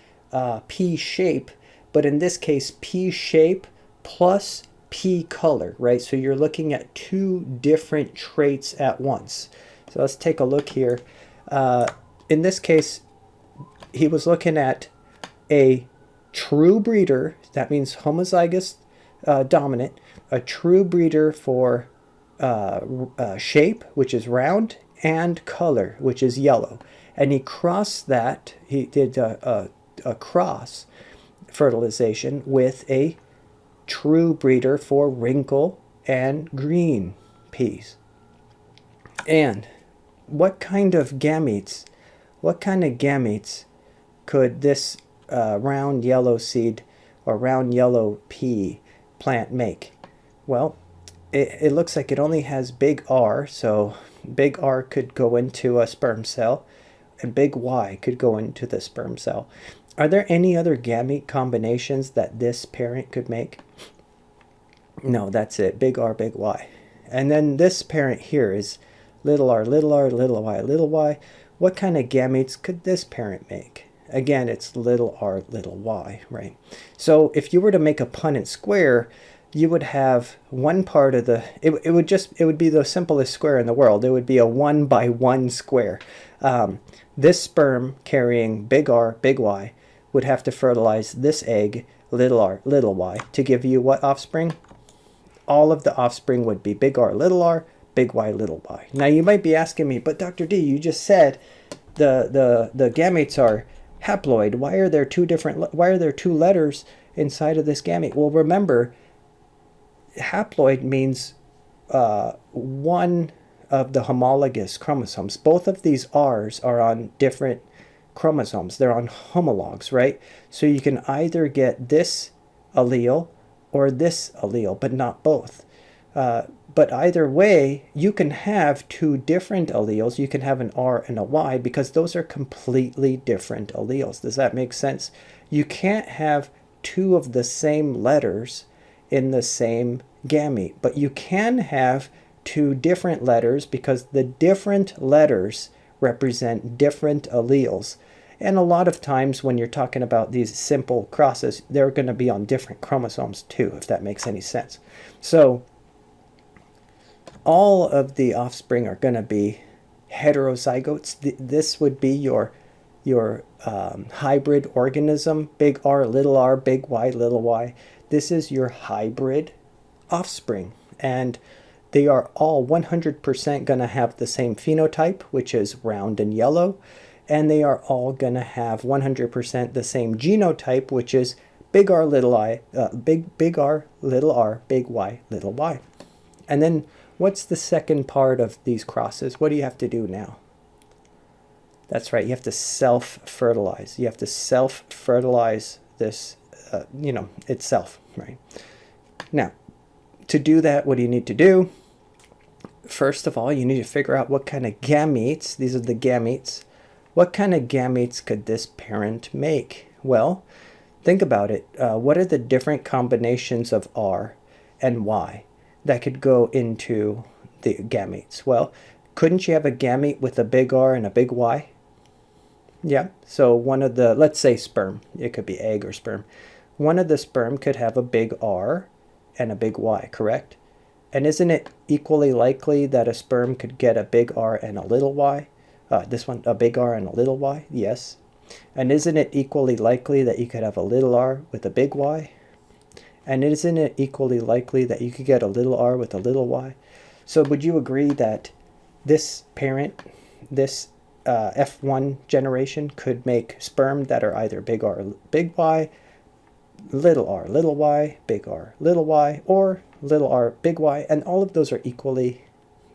P shape, but in this case, P shape plus P color, right? So you're looking at two different traits at once. So let's take a look here. In this case, he was looking at a true breeder, that means homozygous dominant, a true breeder for shape, which is round, and color, which is yellow. And he crossed that, he did a cross fertilization with a true breeder for wrinkle and green peas. And what kind of gametes could this round yellow seed or round yellow pea plant make? Well, it looks like it only has big R, so big R could go into a sperm cell, and big Y could go into the sperm cell. Are there any other gamete combinations that this parent could make? No, that's it. Big R, big Y. And then this parent here is little r, little r, little y, little y. What kind of gametes could this parent make? Again, it's little r, little y, right? So if you were to make a Punnett square, you would have one part of the, it would be the simplest square in the world. It would be a 1 by 1 square. This sperm carrying big R, big Y would have to fertilize this egg, little r, little y, to give you what offspring? all of the offspring would be big R, little y, little y. Now you might be asking me, but Dr. D, you just said the gametes are haploid. Why are there two letters inside of this gamete? Well, remember, haploid means one of the homologous chromosomes. Both of these R's are on different chromosomes. They're on homologs, right? So you can either get this allele or this allele, but not both. But either way, you can have two different alleles. You can have an R and a Y because those are completely different alleles. Does that make sense? You can't have two of the same letters in the same gamete, but you can have two different letters because the different letters represent different alleles. And a lot of times when you're talking about these simple crosses, they're going to be on different chromosomes too, if that makes any sense. So all of the offspring are going to be heterozygotes. This would be your hybrid organism, big R, big Y, little y. This is your hybrid offspring. And they are all 100% going to have the same phenotype, which is round and yellow. And they are all going to have 100% the same genotype, which is big R, little I, big R, big Y, little y. And then what's the second part of these crosses? What do you have to do now? That's right, you have to self-fertilize. You have to self-fertilize this, itself, right? Now, to do that, what do you need to do? First of all, you need to figure out what kind of gametes, these are the gametes, what kind of gametes could this parent make? Well, think about it. What are the different combinations of R and Y that could go into the gametes? Well, couldn't you have a gamete with a big R and a big Y? Yeah, so one of the, let's say sperm, it could be egg or sperm. One of the sperm could have a big R and a big Y, correct? And isn't it equally likely that a sperm could get a big R and a little y? This one, a big R and a little y? Yes. And isn't it equally likely that you could have a little r with a big Y? And isn't it equally likely that you could get a little r with a little y? So would you agree that this parent, this F1 generation could make sperm that are either big R, big Y, little y, big R, little y, or little r, big Y, and all of those are equally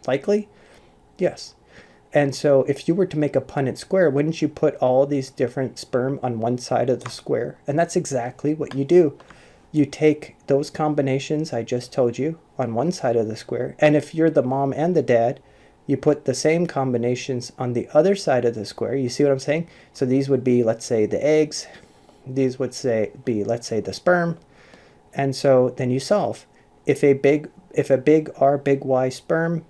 likely? Yes. And so if you were to make a Punnett square, wouldn't you put all these different sperm on one side of the square? And that's exactly what you do. You take those combinations I just told you on one side of the square, and if you're the mom and the dad, you put the same combinations on the other side of the square. You see what I'm saying? So these would be, let's say, the eggs. These would be, let's say, the sperm. And so then you solve. If a big R, big Y sperm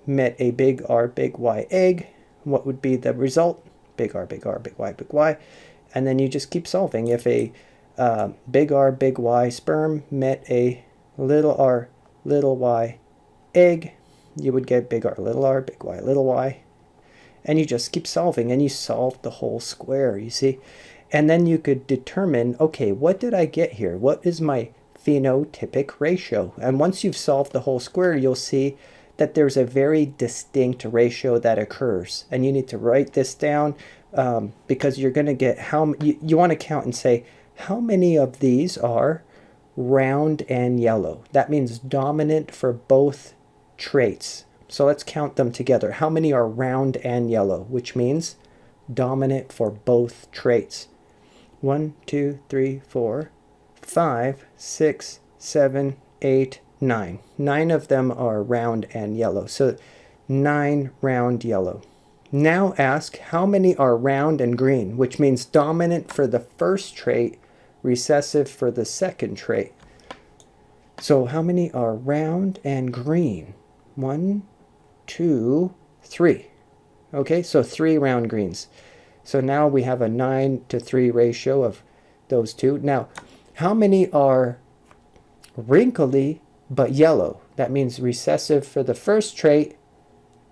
met a big R, big Y egg, what would be the result? Big R, big Y, big Y. And then you just keep solving. If a big R, big Y sperm met a little r, little y egg, you would get big R, big Y, little y. And you just keep solving, and you solve the whole square, you see? And then you could determine, okay, what did I get here? What is my phenotypic ratio? And once you've solved the whole square, you'll see that there's a very distinct ratio that occurs. And you need to write this down because you're going to get how you want to count and say, how many of these are round and yellow? That means dominant for both traits. So let's count them together. How many are round and yellow, which means dominant for both traits? 1, 2, 3, 4, 5, 6, 7, 8, 9. 9 of them are round and yellow. So 9 round yellow. Now ask how many are round and green, which means dominant for the first trait, recessive for the second trait. So how many are round and green? 1, 2, 3. Okay, so 3 round greens. So now we have a 9:3 ratio of those two. Now, how many are wrinkly but yellow? That means recessive for the first trait,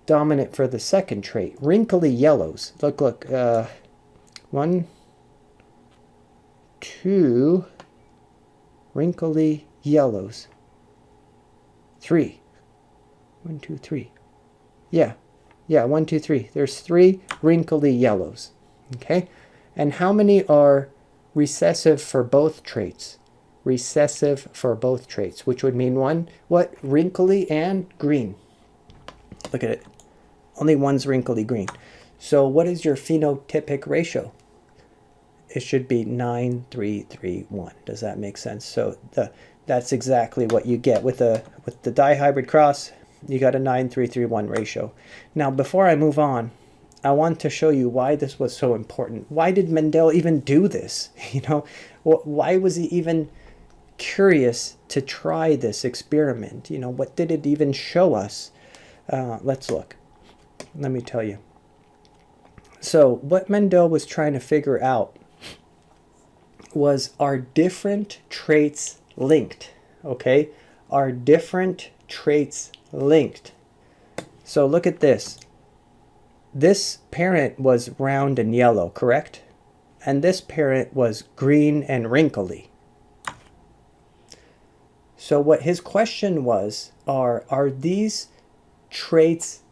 dominant for the second trait. Wrinkly yellows. Look. 1, 2 wrinkly yellows. 3. 1, 2, 3. Yeah, 1, 2, 3. There's 3 wrinkly yellows. Okay? And how many are recessive for both traits? Recessive for both traits, which would mean one, what? Wrinkly and green. Look at it. Only one's wrinkly green. So what is your phenotypic ratio? It should be 9, 3, 3, 1. Does that make sense? So that's exactly what you get with the dihybrid cross. You got a 9, 3, 3, 1 ratio. Now, before I move on, I want to show you why this was so important. Why did Mendel even do this? You know, why was he even curious to try this experiment? You know, what did it even show us? Let's look. Let me tell you. So what Mendel was trying to figure out was, are different traits linked? Okay, are different traits linked? So look at this. This parent was round and yellow, correct? And this parent was green and wrinkly. So what his question was, are these traits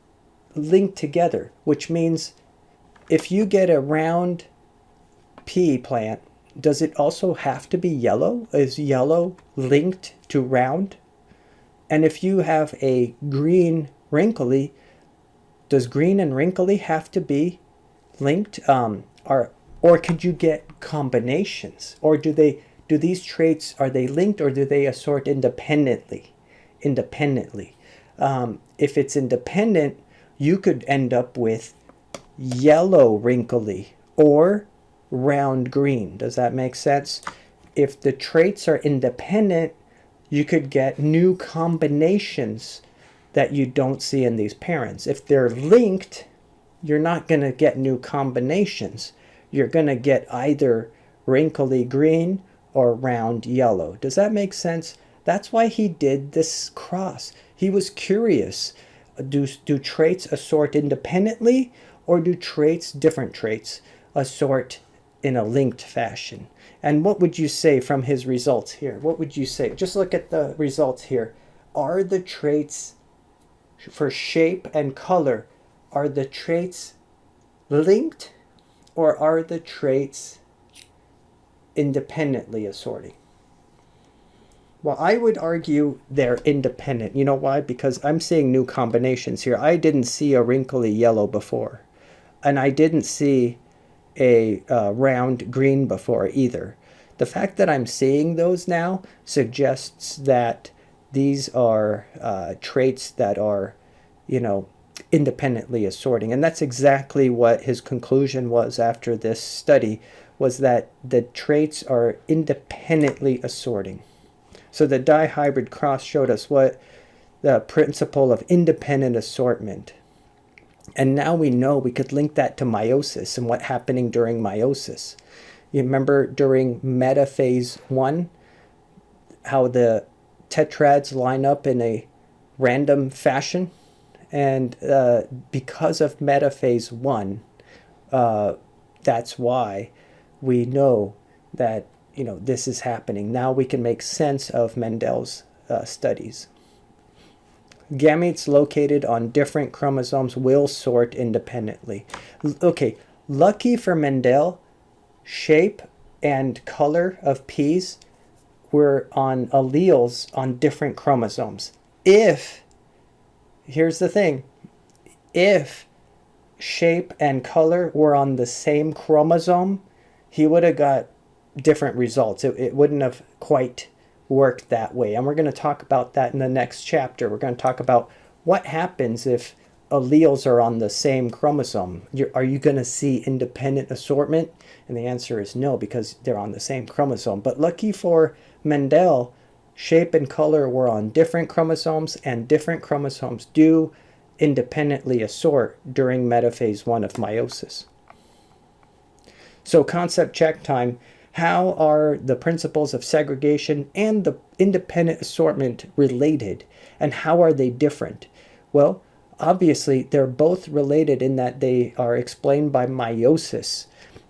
linked together? Which means if you get a round pea plant, does it also have to be yellow? Is yellow linked to round? And if you have a green wrinkly, does green and wrinkly have to be linked? Or could you get combinations? Or do these traits, are they linked, or do they assort independently? If it's independent, you could end up with yellow wrinkly or round green. Does that make sense? If the traits are independent, you could get new combinations that you don't see in these parents. If they're linked, you're not going to get new combinations. You're going to get either wrinkly green or round yellow. Does that make sense? That's why he did this cross. He was curious. Do traits assort independently, or do different traits assort in a linked fashion? And what would you say from his results here? What would you say? Just look at the results here. Are the traits for shape and color, are the traits linked, or are the traits independently assorting? Well, I would argue they're independent. You know why? Because I'm seeing new combinations here. I didn't see a wrinkly yellow before, and I didn't see a round green before either. The fact that I'm seeing those now suggests that these are traits that are, you know, independently assorting. And that's exactly what his conclusion was after this study, was that the traits are independently assorting. So the dihybrid cross showed us what the principle of independent assortment. And now we know we could link that to meiosis and what's happening during meiosis. You remember during metaphase 1, how the tetrads line up in a random fashion? And because of metaphase 1, that's why we know that, you know, this is happening. Now we can make sense of Mendel's studies. Gametes located on different chromosomes will sort independently. Okay, lucky for Mendel, shape and color of peas were on alleles on different chromosomes. Here's the thing, if shape and color were on the same chromosome, he would have got different results. It wouldn't have quite worked that way. And we're going to talk about that in the next chapter. We're going to talk about what happens if alleles are on the same chromosome. Are you going to see independent assortment? And the answer is no, because they're on the same chromosome. But lucky for Mendel, shape and color were on different chromosomes, and different chromosomes do independently assort during metaphase 1 of meiosis. So concept check time. How are the principles of segregation and the independent assortment related, and how are they different? Well, obviously they're both related in that they are explained by meiosis.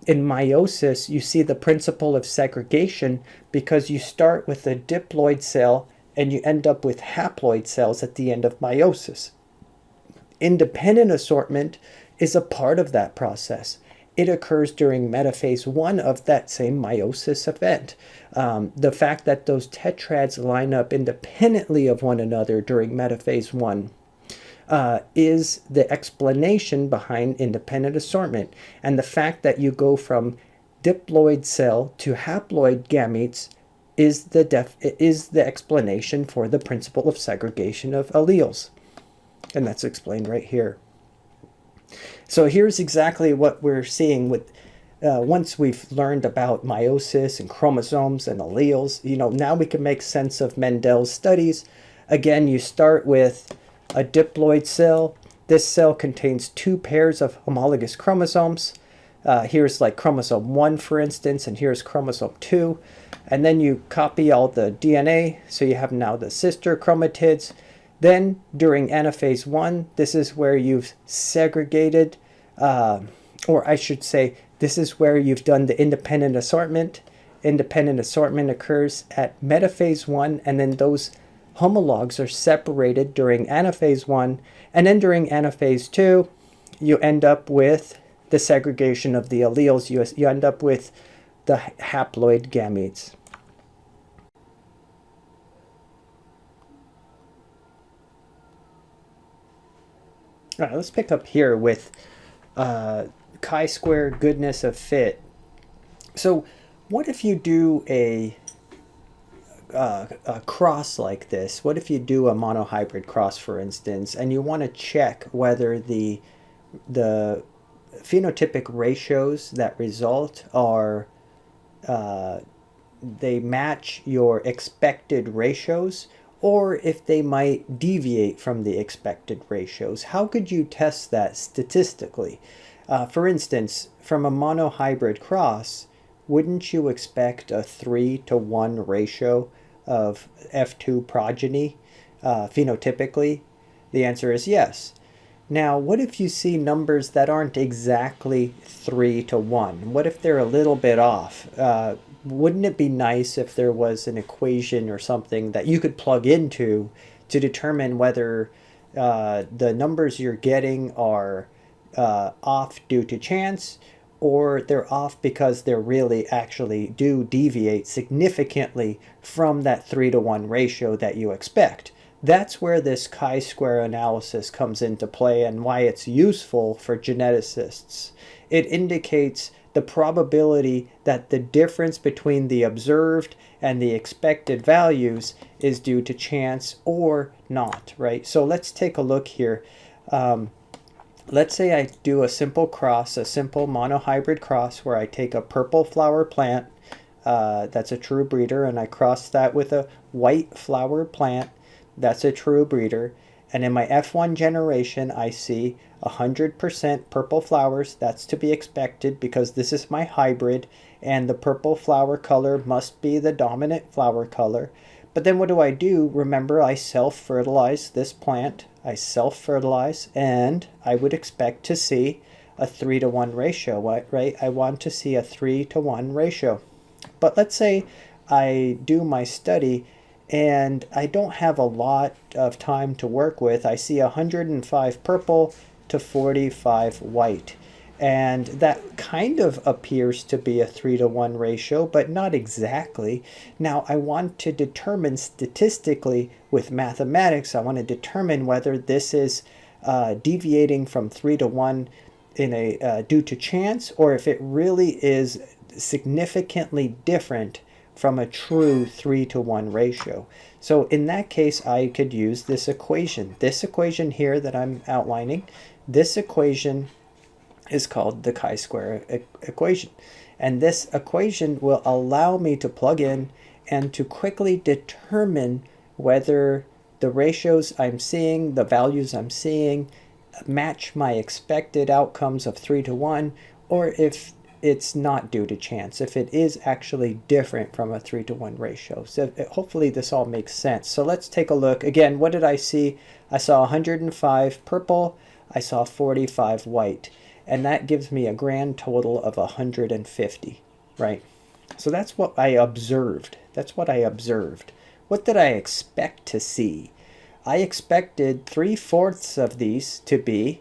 In meiosis, you see the principle of segregation because you start with a diploid cell and you end up with haploid cells at the end of meiosis. Independent assortment is a part of that process. It occurs during metaphase 1 of that same meiosis event. The fact that those tetrads line up independently of one another during metaphase 1 is the explanation behind independent assortment. And the fact that you go from diploid cell to haploid gametes is the explanation for the principle of segregation of alleles. And that's explained right here. So here's exactly what we're seeing with once we've learned about meiosis and chromosomes and alleles. Now we can make sense of Mendel's studies. Again, you start with a diploid cell. This cell contains 2 pairs of homologous chromosomes. Here's like chromosome 1, for instance, and here's chromosome 2. And then you copy all the DNA, so you have now the sister chromatids. Then, during anaphase 1, this is where you've segregated, or I should say, this is where you've done the independent assortment. Independent assortment occurs at metaphase 1, and then those homologs are separated during anaphase 1. And then during anaphase 2, you end up with the segregation of the alleles. You end up with the haploid gametes. All right, let's pick up here with chi-square goodness of fit. So what if you do a cross like this? What if you do a monohybrid cross, for instance, and you want to check whether the phenotypic ratios that result are they match your expected ratios, or if they might deviate from the expected ratios? How could you test that statistically? For instance, from a monohybrid cross, wouldn't you expect a 3-to-1 ratio of F2 progeny phenotypically? The answer is yes. Now, what if you see numbers that aren't exactly 3-to-1? What if they're a little bit off? Wouldn't it be nice if there was an equation or something that you could plug into to determine whether the numbers you're getting are off due to chance, or they're off because they really actually do deviate significantly from that 3-to-1 ratio that you expect? That's where this chi-square analysis comes into play and why it's useful for geneticists. It indicates the probability that the difference between the observed and the expected values is due to chance or not, right? So let's take a look here. Let's say I do a simple cross, a simple monohybrid cross, where I take a purple flower plant, that's a true breeder, and I cross that with a white flower plant, that's a true breeder. And in my F1 generation, I see 100% purple flowers. That's to be expected because this is my hybrid, and the purple flower color must be the dominant flower color. But then what do? Remember, I self-fertilize this plant. I self-fertilize, and I would expect to see a 3-to-1 ratio, right? I want to see a 3-to-1 ratio. But let's say I do my study and I don't have a lot of time to work with. I see 105 purple to 45 white. And that kind of appears to be a 3-to-1 ratio, but not exactly. Now, I want to determine statistically with mathematics, I want to determine whether this is deviating from 3-to-1 in a due to chance, or if it really is significantly different from a true 3-to-1 ratio. So in that case, I could use this equation. This equation here that I'm outlining, this equation is called the chi-square equation. And this equation will allow me to plug in and to quickly determine whether the ratios I'm seeing, the values I'm seeing, match my expected outcomes of 3-to-1, or if it's not due to chance, if it is actually different from a 3-to-1 ratio. So hopefully this all makes sense. So let's take a look. Again, what did I see? I saw 105 purple, I saw 45 white, and that gives me a grand total of 150, right? So that's what I observed. That's what I observed. what did I expect to see? I expected 3/4 of these to be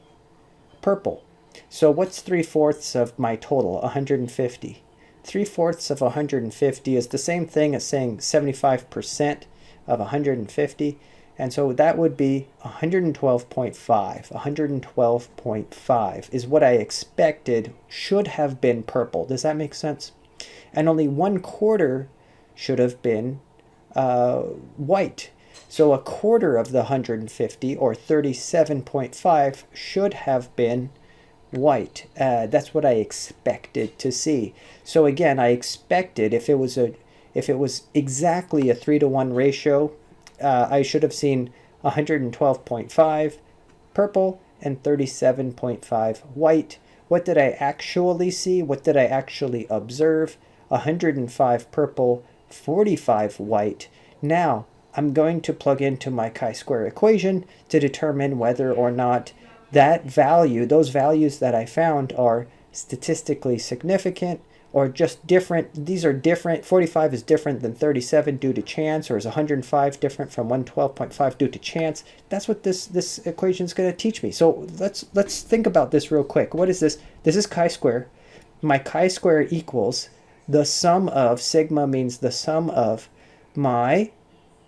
purple. So what's 3/4 of my total? 150. 3/4 of 150 is the same thing as saying 75% of 150. And so that would be 112.5. 112.5 is what I expected should have been purple. Does that make sense? And only 1/4 should have been white. So 1/4 of the 150, or 37.5, should have been white. That's what I expected to see. So again, I expected if it was exactly a 3-to-1 ratio, I should have seen 112.5 purple and 37.5 white. What did I actually see? What did I actually observe? 105 purple, 45 white. Now, I'm going to plug into my chi-square equation to determine whether or not that value, those values that I found, are statistically significant or just different. These are different. 45 is different than 37 due to chance, or is 105 different from 112.5 due to chance? That's what this equation is going to teach me. So let's think about this real quick. What is this? This is chi-square. My chi-square equals the sum of, sigma means the sum of my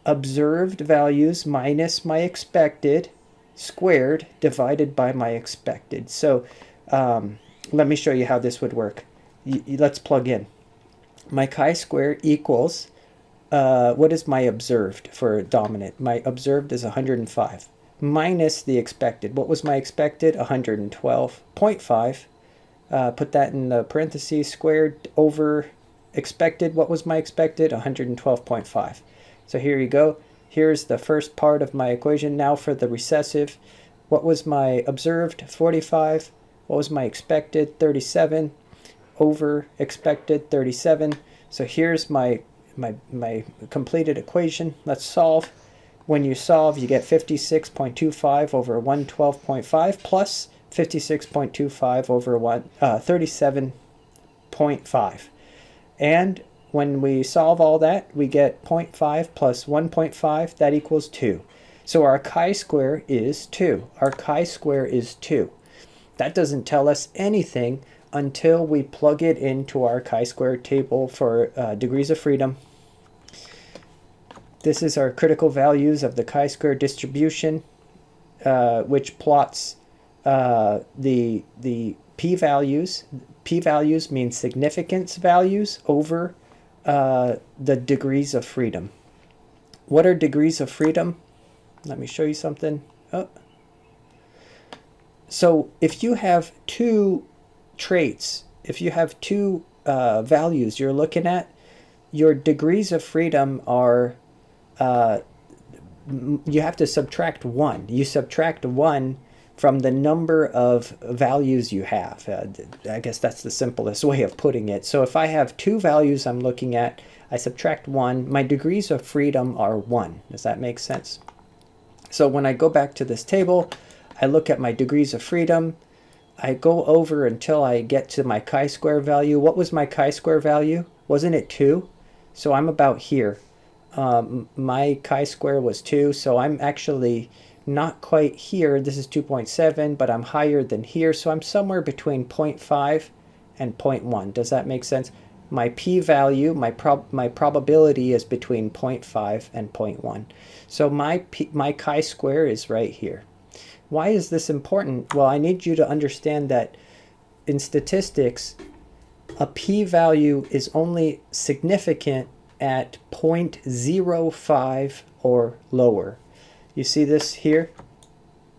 observed values minus my expected squared divided by my expected. So let me show you how this would work. Let's plug in. My chi-square equals, what is my observed for dominant? My observed is 105 minus the expected. What was my expected? 112.5. Put that in the parentheses, squared over expected. What was my expected? 112.5. So here you go. Here's the first part of my equation. Now for the recessive. What was my observed? 45. What was my expected? 37 over expected 37. So here's my completed equation. Let's solve. When you solve, you get 56.25 over 112.5 plus 56.25 over 37.5. And when we solve all that, we get 0.5 plus 1.5, that equals 2. So our chi-square is 2. Our chi-square is 2. That doesn't tell us anything until we plug it into our chi-square table for degrees of freedom. This is our critical values of the chi-square distribution, which plots the p-values. P-values mean significance values over the degrees of freedom. What are degrees of freedom? Let me show you something. Oh. So if you have two traits, if you have two values you're looking at, your degrees of freedom are, you have to subtract 1. You subtract 1 from the number of values you have. I guess that's the simplest way of putting it. So if I have two values I'm looking at, I subtract 1. My degrees of freedom are 1. Does that make sense? So when I go back to this table, I look at my degrees of freedom. I go over until I get to my chi-square value. What was my chi-square value? Wasn't it 2? So I'm about here. My chi-square was 2, so I'm actually not quite here. This is 2.7, but I'm higher than here, so I'm somewhere between 0.5 and 0.1. Does that make sense? My p-value, my probability is between 0.5 and 0.1. So my chi-square is right here. Why is this important? Well, I need you to understand that in statistics, a p-value is only significant at 0.05 or lower. You see this here?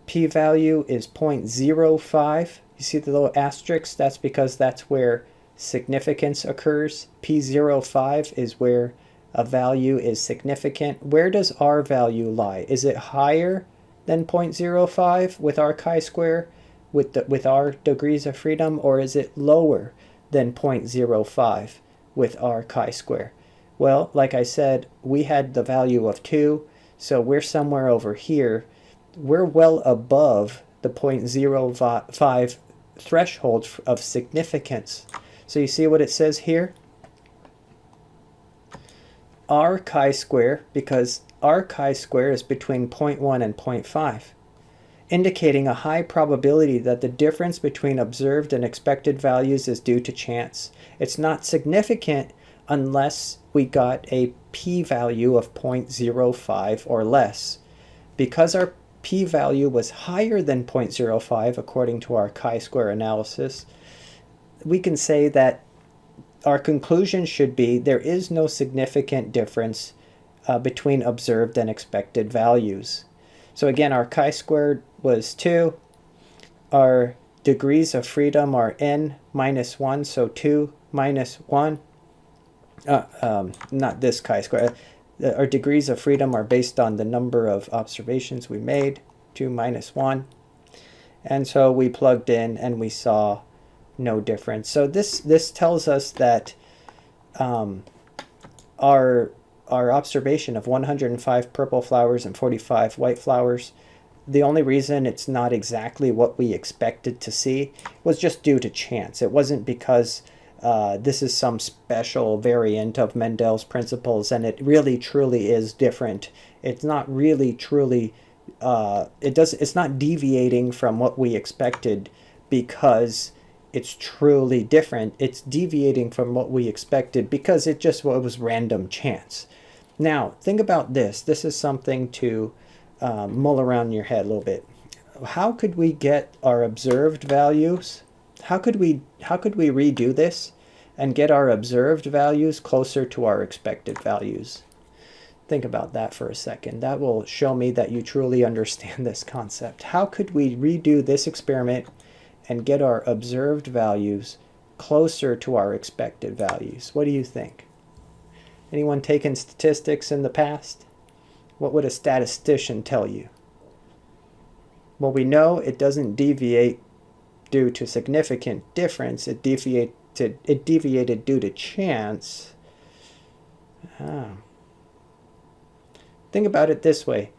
P-value is 0.05. You see the little asterisk? That's because that's where significance occurs. P05 is where a value is significant. Where does our value lie? Is it higher than 0.05 with our chi-square, with our degrees of freedom, or is it lower than 0.05 with our chi-square? Well, like I said, we had the value of 2, so we're somewhere over here. We're well above the 0.05 threshold of significance. So you see what it says here? R chi-square, because R chi-square is between 0.1 and 0.5, indicating a high probability that the difference between observed and expected values is due to chance. It's not significant unless we got a p-value of 0.05 or less. Because our p-value was higher than 0.05 according to our chi-square analysis, we can say that our conclusion should be there is no significant difference between observed and expected values. So again, our chi-squared was 2. Our degrees of freedom are n minus 1, so 2 minus 1. Not this chi-square. Our degrees of freedom are based on the number of observations we made, 2 minus 1. And so we plugged in and we saw no difference. So this tells us that our observation of 105 purple flowers and 45 white flowers, the only reason it's not exactly what we expected to see was just due to chance. It wasn't because this is some special variant of Mendel's principles and it really truly is different. It's not really truly it's not deviating from what we expected because it's truly different. It's deviating from what we expected because it was random chance. Now, think about this. This is something to mull around in your head a little bit. How could we get our observed values? How could we redo this and get our observed values closer to our expected values? Think about that for a second. That will show me that you truly understand this concept. How could we redo this experiment and get our observed values closer to our expected values? What do you think? Anyone taken statistics in the past? What would a statistician tell you? Well, we know it doesn't deviate due to significant difference. It deviated due to chance. Think about it this way.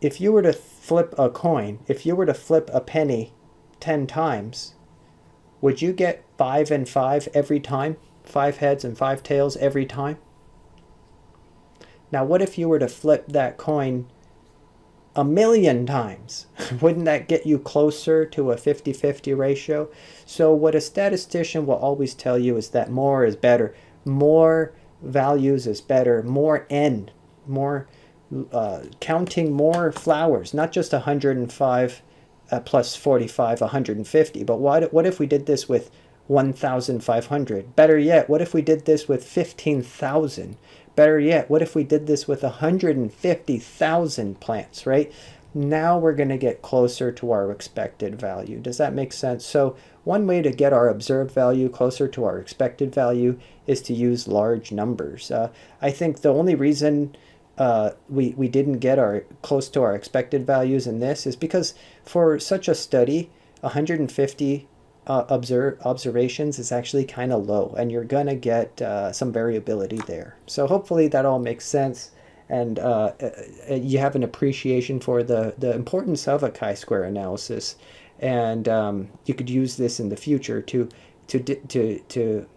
If you were to flip a coin, if you were to flip a penny 10 times, would you get 5 and 5 every time? 5 heads and 5 tails every time? Now, what if you were to flip that coin 1,000,000 times? Wouldn't that get you closer to a 50-50 ratio? So what a statistician will always tell you is that more is better. More values is better. More n. More counting more flowers, not just 105 plus 45, 150. But what if we did this with 1,500? Better yet, what if we did this with 15,000? Better yet, what if we did this with 150,000 plants, right? Now we're going to get closer to our expected value. Does that make sense? So one way to get our observed value closer to our expected value is to use large numbers. I think the only reason we didn't get close to our expected values in this is because for such a study, 150 observations is actually kind of low, and you're gonna get some variability there. So hopefully that all makes sense, and you have an appreciation for the importance of a chi-square analysis, and you could use this in the future to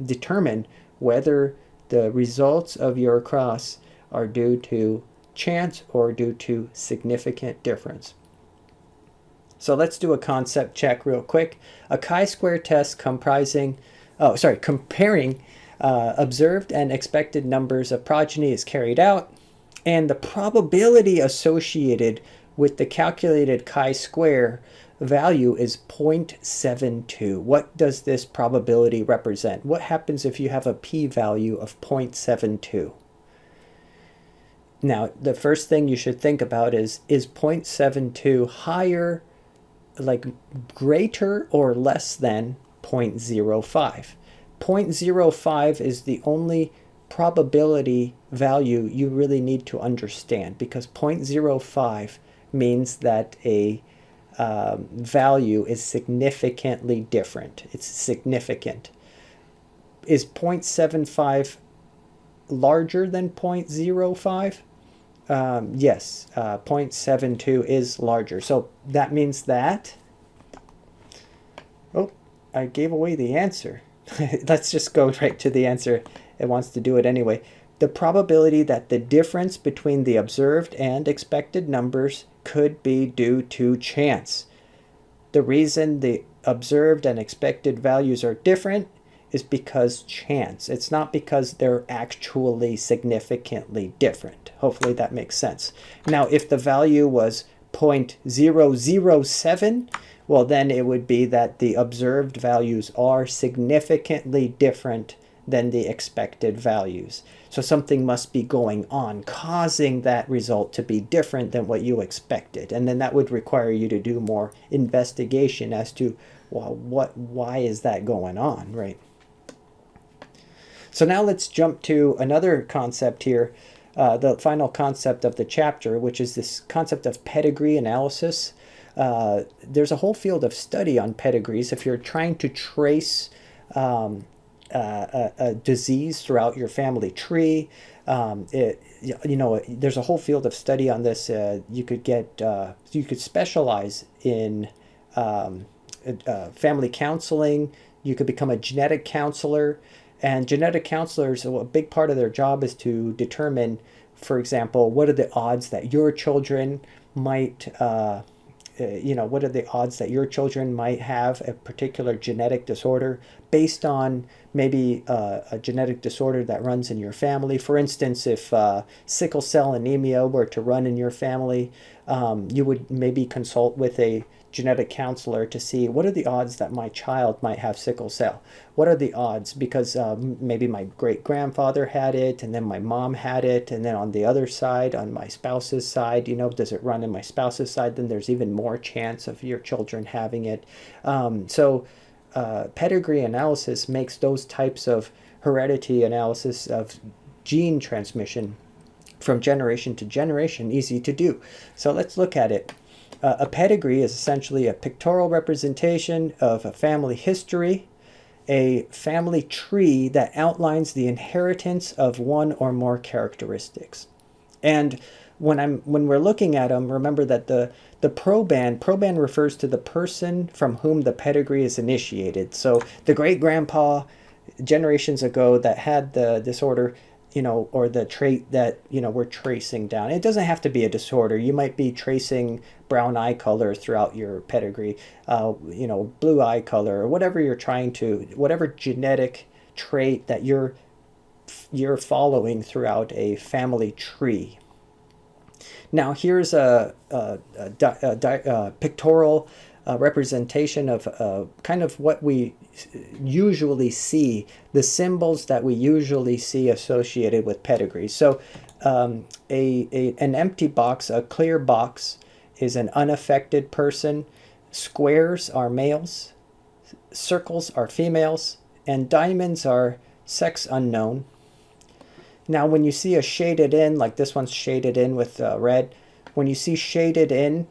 determine whether the results of your cross are due to chance or due to significant difference. So let's do a concept check real quick. A chi-square test comparing observed and expected numbers of progeny is carried out, and the probability associated with the calculated chi-square value is 0.72. What does this probability represent? What happens if you have a p-value of 0.72? Now, the first thing you should think about is 0.72 higher, like greater or less than 0.05? 0.05 is the only probability value you really need to understand, because 0.05 means that a value is significantly different. It's significant. Is 0.75 larger than 0.05? Yes, 0.72 is larger. So that means that, oh, I gave away the answer. Let's just go right to the answer. It wants to do it anyway. the probability that the difference between the observed and expected numbers could be due to chance. The reason the observed and expected values are different is because chance. It's not because they're actually significantly different. Hopefully that makes sense. Now, if the value was 0.007, well, then it would be that the observed values are significantly different than the expected values. So something must be going on, causing that result to be different than what you expected. And then that would require you to do more investigation as to, well, why is that going on, right? So now let's jump to another concept here, the final concept of the chapter, which is this concept of pedigree analysis. There's a whole field of study on pedigrees. If you're trying to trace a disease throughout your family tree, there's a whole field of study on this. You could specialize in family counseling. You could become a genetic counselor. And genetic counselors, a big part of their job is to determine, for example, what are the odds that your children might, what are the odds that your children might have a particular genetic disorder based on maybe a genetic disorder that runs in your family. For instance, if sickle cell anemia were to run in your family, you would maybe consult with a genetic counselor to see what are the odds that my child might have sickle cell. What are the odds? Because maybe my great-grandfather had it, and then my mom had it, and then on the other side, on my spouse's side, does it run in my spouse's side? Then there's even more chance of your children having it. So pedigree analysis makes those types of heredity analysis of gene transmission from generation to generation easy to do. So let's look at it. A pedigree is essentially a pictorial representation of a family history, a family tree that outlines the inheritance of one or more characteristics. And when we're looking at them, remember that the proband refers to the person from whom the pedigree is initiated. So the great-grandpa generations ago that had the disorder, or the trait that, we're tracing down. It doesn't have to be a disorder. You might be tracing brown eye color throughout your pedigree, blue eye color, or whatever you're whatever genetic trait that you're following throughout a family tree. Now here's a pictorial representation of kind of what we usually see, the symbols that we usually see associated with pedigree. So an empty box, a clear box, is an unaffected person. Squares are males, circles are females, and diamonds are sex unknown. Now when you see a shaded in, like this one's shaded in with red, when you see shaded in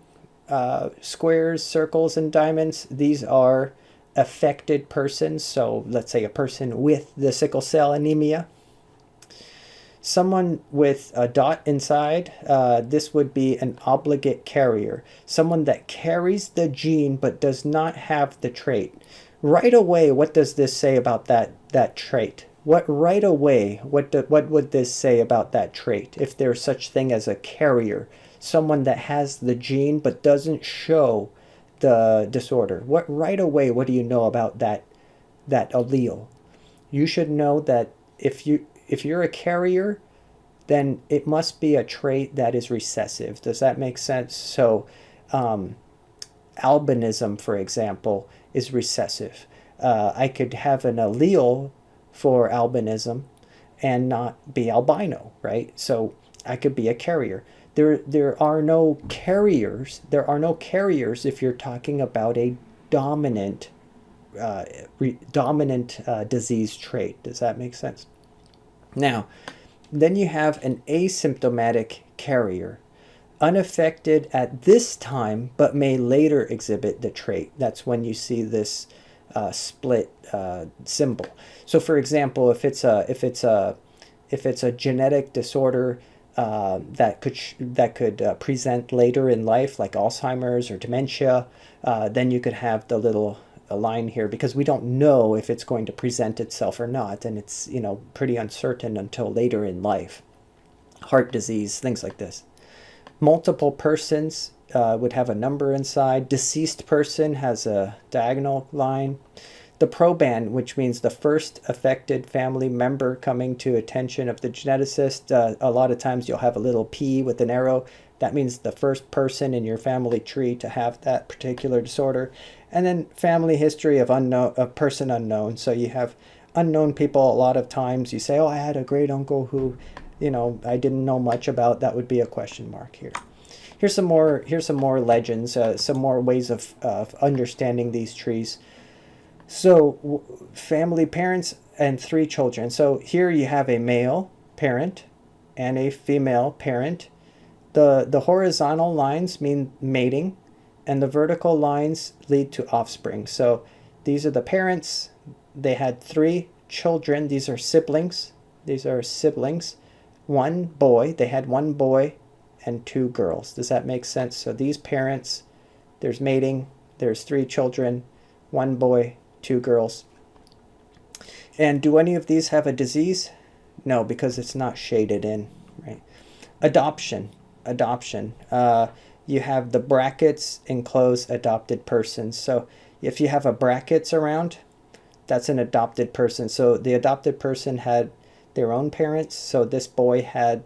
squares, circles, and diamonds, these are affected persons. So let's say a person with the sickle cell anemia. Someone with a dot inside, this would be an obligate carrier. Someone that carries the gene but does not have the trait. Right away, what does this say about that trait? What would this say about that trait if there's such thing as a carrier? Someone that has the gene but doesn't show the disorder. What do you know about that allele? You should know that if you're a carrier, then it must be a trait that is recessive. Does that make sense? So albinism, for example, is recessive. I could have an allele for albinism and not be albino, right? So I could be a carrier. There are no carriers. There are no carriers if you're talking about a dominant disease trait. Does that make sense? Now, then you have an asymptomatic carrier, unaffected at this time, but may later exhibit the trait. That's when you see this split symbol. So, for example, if it's a genetic disorder that could present later in life, like Alzheimer's or dementia, then you could have the little a line here because we don't know if it's going to present itself or not, and it's, you know, pretty uncertain until later in life. Heart disease, things like this. Multiple persons would have a number inside. Deceased person has a diagonal line. The proband, which means the first affected family member coming to attention of the geneticist. A lot of times you'll have a little P with an arrow. That means the first person in your family tree to have that particular disorder. And then family history of unknown, of person unknown. So you have unknown people. A lot of times you say, oh, I had a great uncle who, you know, I didn't know much about. That would be a question mark here. Here's some more legends, some more ways of understanding these trees. So family, parents, and 3 children. So here you have a male parent and a female parent. The horizontal lines mean mating, and the vertical lines lead to offspring. So these are the parents. They had 3 children. These are siblings. These are siblings. 1 boy. They had 1 boy and 2 girls. Does that make sense? So these parents, there's mating, there's 3 children, 1 boy, 2 girls. And do any of these have a disease? No, because it's not shaded in, right? Adoption. You have the brackets enclose adopted persons. So if you have a brackets around, that's an adopted person. So the adopted person had their own parents. So this boy had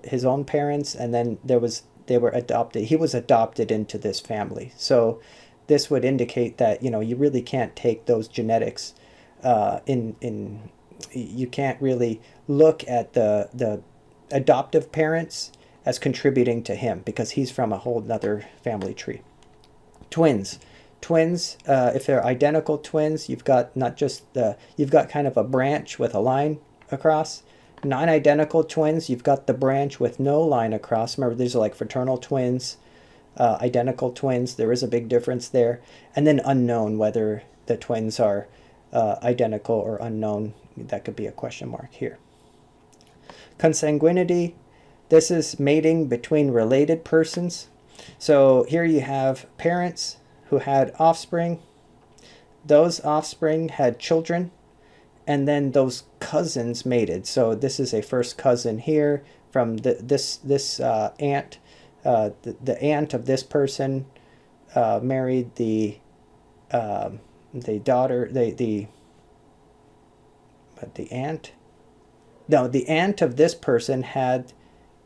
his own parents, and then they were adopted. He was adopted into this family. So this would indicate that, you know, you really can't take those genetics you can't really look at the adoptive parents as contributing to him because he's from a whole nother family tree. Twins, if they're identical twins, you've got not just you've got kind of a branch with a line across. Non-identical twins, you've got the branch with no line across. Remember, these are like fraternal twins. Identical twins, there is a big difference there. And then unknown, whether the twins are identical or unknown, that could be a question mark here. Consanguinity, this is mating between related persons. So here you have parents who had offspring. Those offspring had children, and then those cousins mated. So this is a first cousin here from this aunt. The aunt of this person married the daughter, the aunt of this person had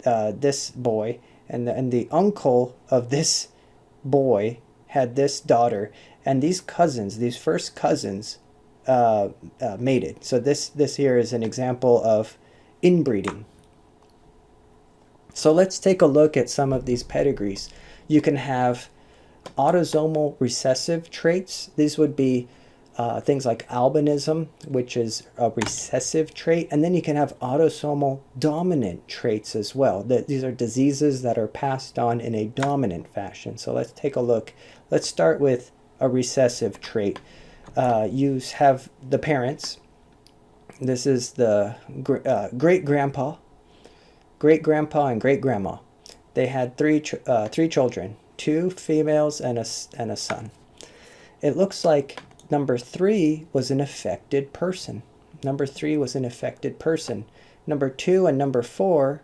this boy, and the uncle of this boy had this daughter, and these cousins, these first cousins, mated. So this here is an example of inbreeding. So let's take a look at some of these pedigrees. You can have autosomal recessive traits. These would be things like albinism, which is a recessive trait. And then you can have autosomal dominant traits as well. These are diseases that are passed on in a dominant fashion. So let's take a look. Let's start with a recessive trait. You have the parents. This is the great-grandpa, great-grandpa, and great-grandma. They had three children, 2 females and a son. It looks like number 3 was an affected person. Number 3 was an affected person. Number 2 and number 4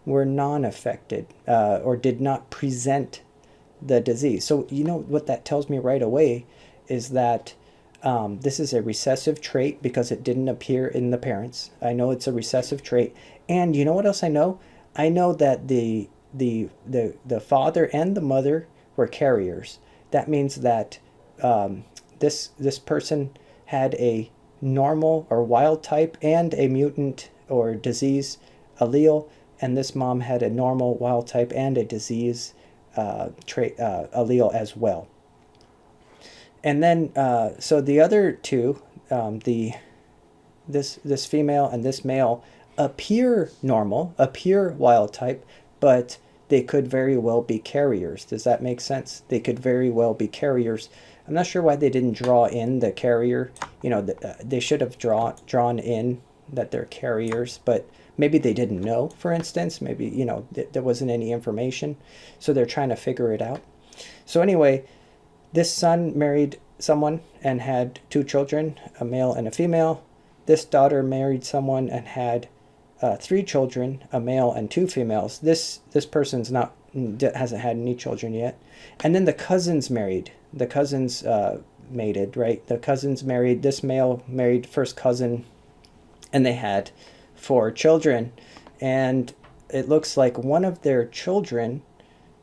were non-affected or did not present the disease. So you know what that tells me right away is that this is a recessive trait because it didn't appear in the parents. I know it's a recessive trait. And you know what else I know? I know that the father and the mother were carriers. That means that this person had a normal or wild type and a mutant or disease allele, and this mom had a normal wild type and a disease trait allele as well. And then so the other two, this female and this male appear normal, appear wild type, but they could very well be carriers. Does that make sense? They could very well be carriers. I'm not sure why they didn't draw in the carrier. You know, they should have drawn in that they're carriers, but maybe they didn't know, for instance. Maybe, you know, there wasn't any information, so they're trying to figure it out. So anyway, this son married someone and had 2 children, a male and a female. This daughter married someone and had 3 children, a male and 2 females. This person's hasn't had any children yet. And then the cousins married. The cousins mated, right? The cousins married. This male married first cousin, and they had 4 children. And it looks like one of their children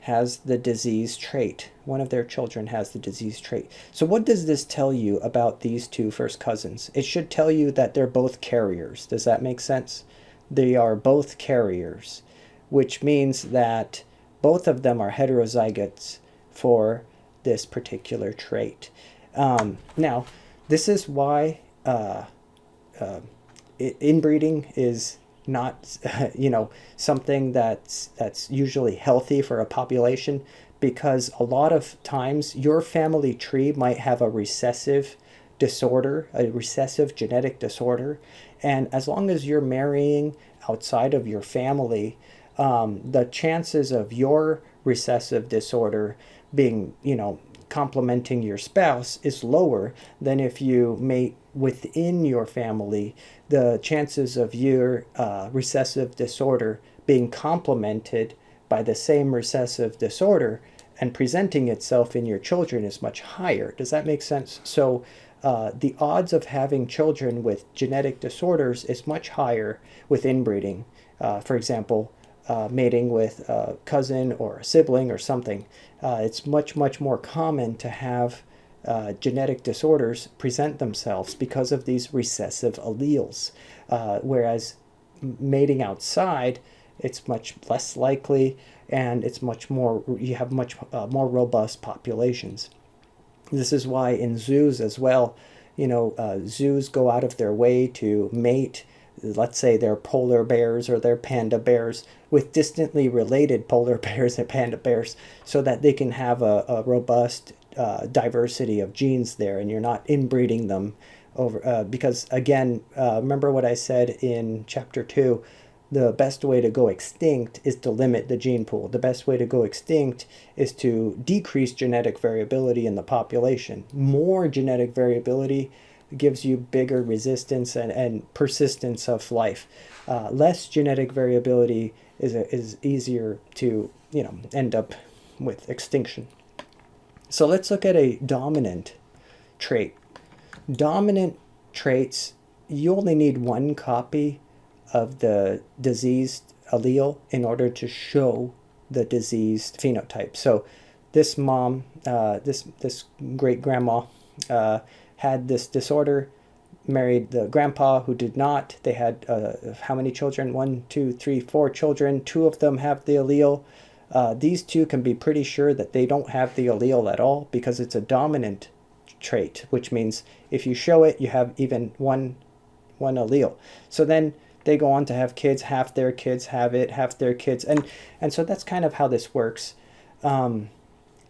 has the disease trait. One of their children has the disease trait. So what does this tell you about these 2 first cousins? It should tell you that they're both carriers. Does that make sense? They are both carriers, which means that both of them are heterozygotes for this particular trait. Now, this is why inbreeding is not something that's usually healthy for a population, because a lot of times your family tree might have a recessive disorder, a recessive genetic disorder, and as long as you're marrying outside of your family, the chances of your recessive disorder being complementing your spouse is lower than if you mate within your family. The chances of your recessive disorder being complemented by the same recessive disorder and presenting itself in your children is much higher. Does that make sense? So the odds of having children with genetic disorders is much higher with inbreeding. For example, mating with a cousin or a sibling or something. It's much more common to have genetic disorders present themselves because of these recessive alleles. Whereas mating outside, it's much less likely, and it's much more, you have much more robust populations. This is why in zoos as well, zoos go out of their way to mate, let's say they're polar bears or they're panda bears, with distantly related polar bears and panda bears, so that they can have a robust diversity of genes there, and you're not inbreeding them over because again, remember what I said in chapter 2, the best way to go extinct is to limit the gene pool. The best way to go extinct is to decrease genetic variability in the population. More genetic variability gives you bigger resistance and persistence of life. Less genetic variability is easier to end up with extinction. So let's look at a dominant trait. Dominant traits, you only need 1 copy of the diseased allele in order to show the diseased phenotype. So this mom, this great grandma had this disorder, married the grandpa who did not. They had how many children? 1, 2, 3, 4 children. 2 of them have the allele. These 2 can be pretty sure that they don't have the allele at all, because it's a dominant trait, which means if you show it, you have even one allele. So then they go on to have kids. Half their kids have it, half their kids, and so that's kind of how this works.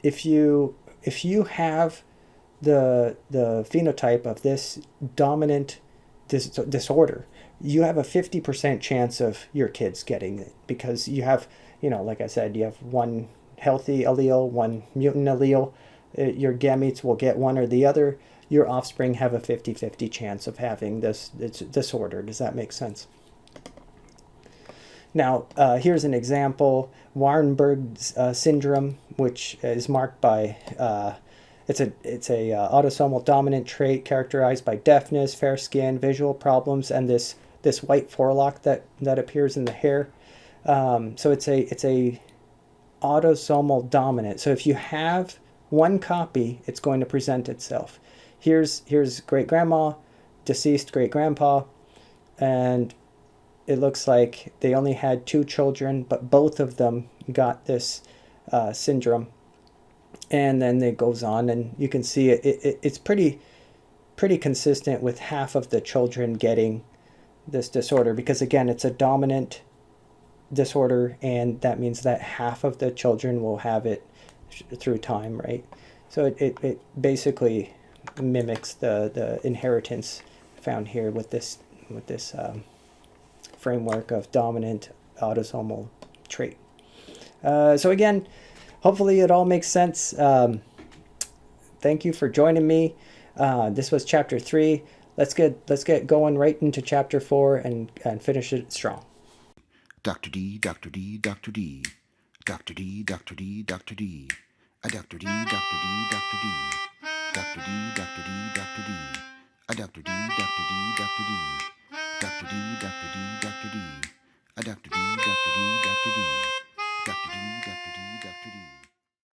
If you have the phenotype of this dominant disorder, you have a 50% chance of your kids getting it, because you have, like I said, you have 1 healthy allele, 1 mutant allele. Your gametes will get one or the other. Your offspring have a 50-50 chance of having this disorder. Does that make sense? Now, here's an example. Warrenberg's syndrome, which is marked by it's a autosomal dominant trait characterized by deafness, fair skin, visual problems, and this white forelock that appears in the hair. So it's a autosomal dominant. So if you have 1 copy, it's going to present itself. Here's great grandma, deceased great grandpa, and it looks like they only had 2 children, but both of them got this syndrome. And then it goes on, and you can see it's pretty consistent with half of the children getting this disorder, because again, it's a dominant disorder, and that means that half of the children will have it through time, right? So it basically mimics the inheritance found here with this framework of dominant autosomal trait. So again, hopefully it all makes sense. thank you for joining me. This was chapter 3. Let's get going right into chapter 4 and finish it strong. Dr. D, Dr. D, Dr. D. Dr. D, Dr. D, Dr. D. Dr. D, Dr. D, Dr.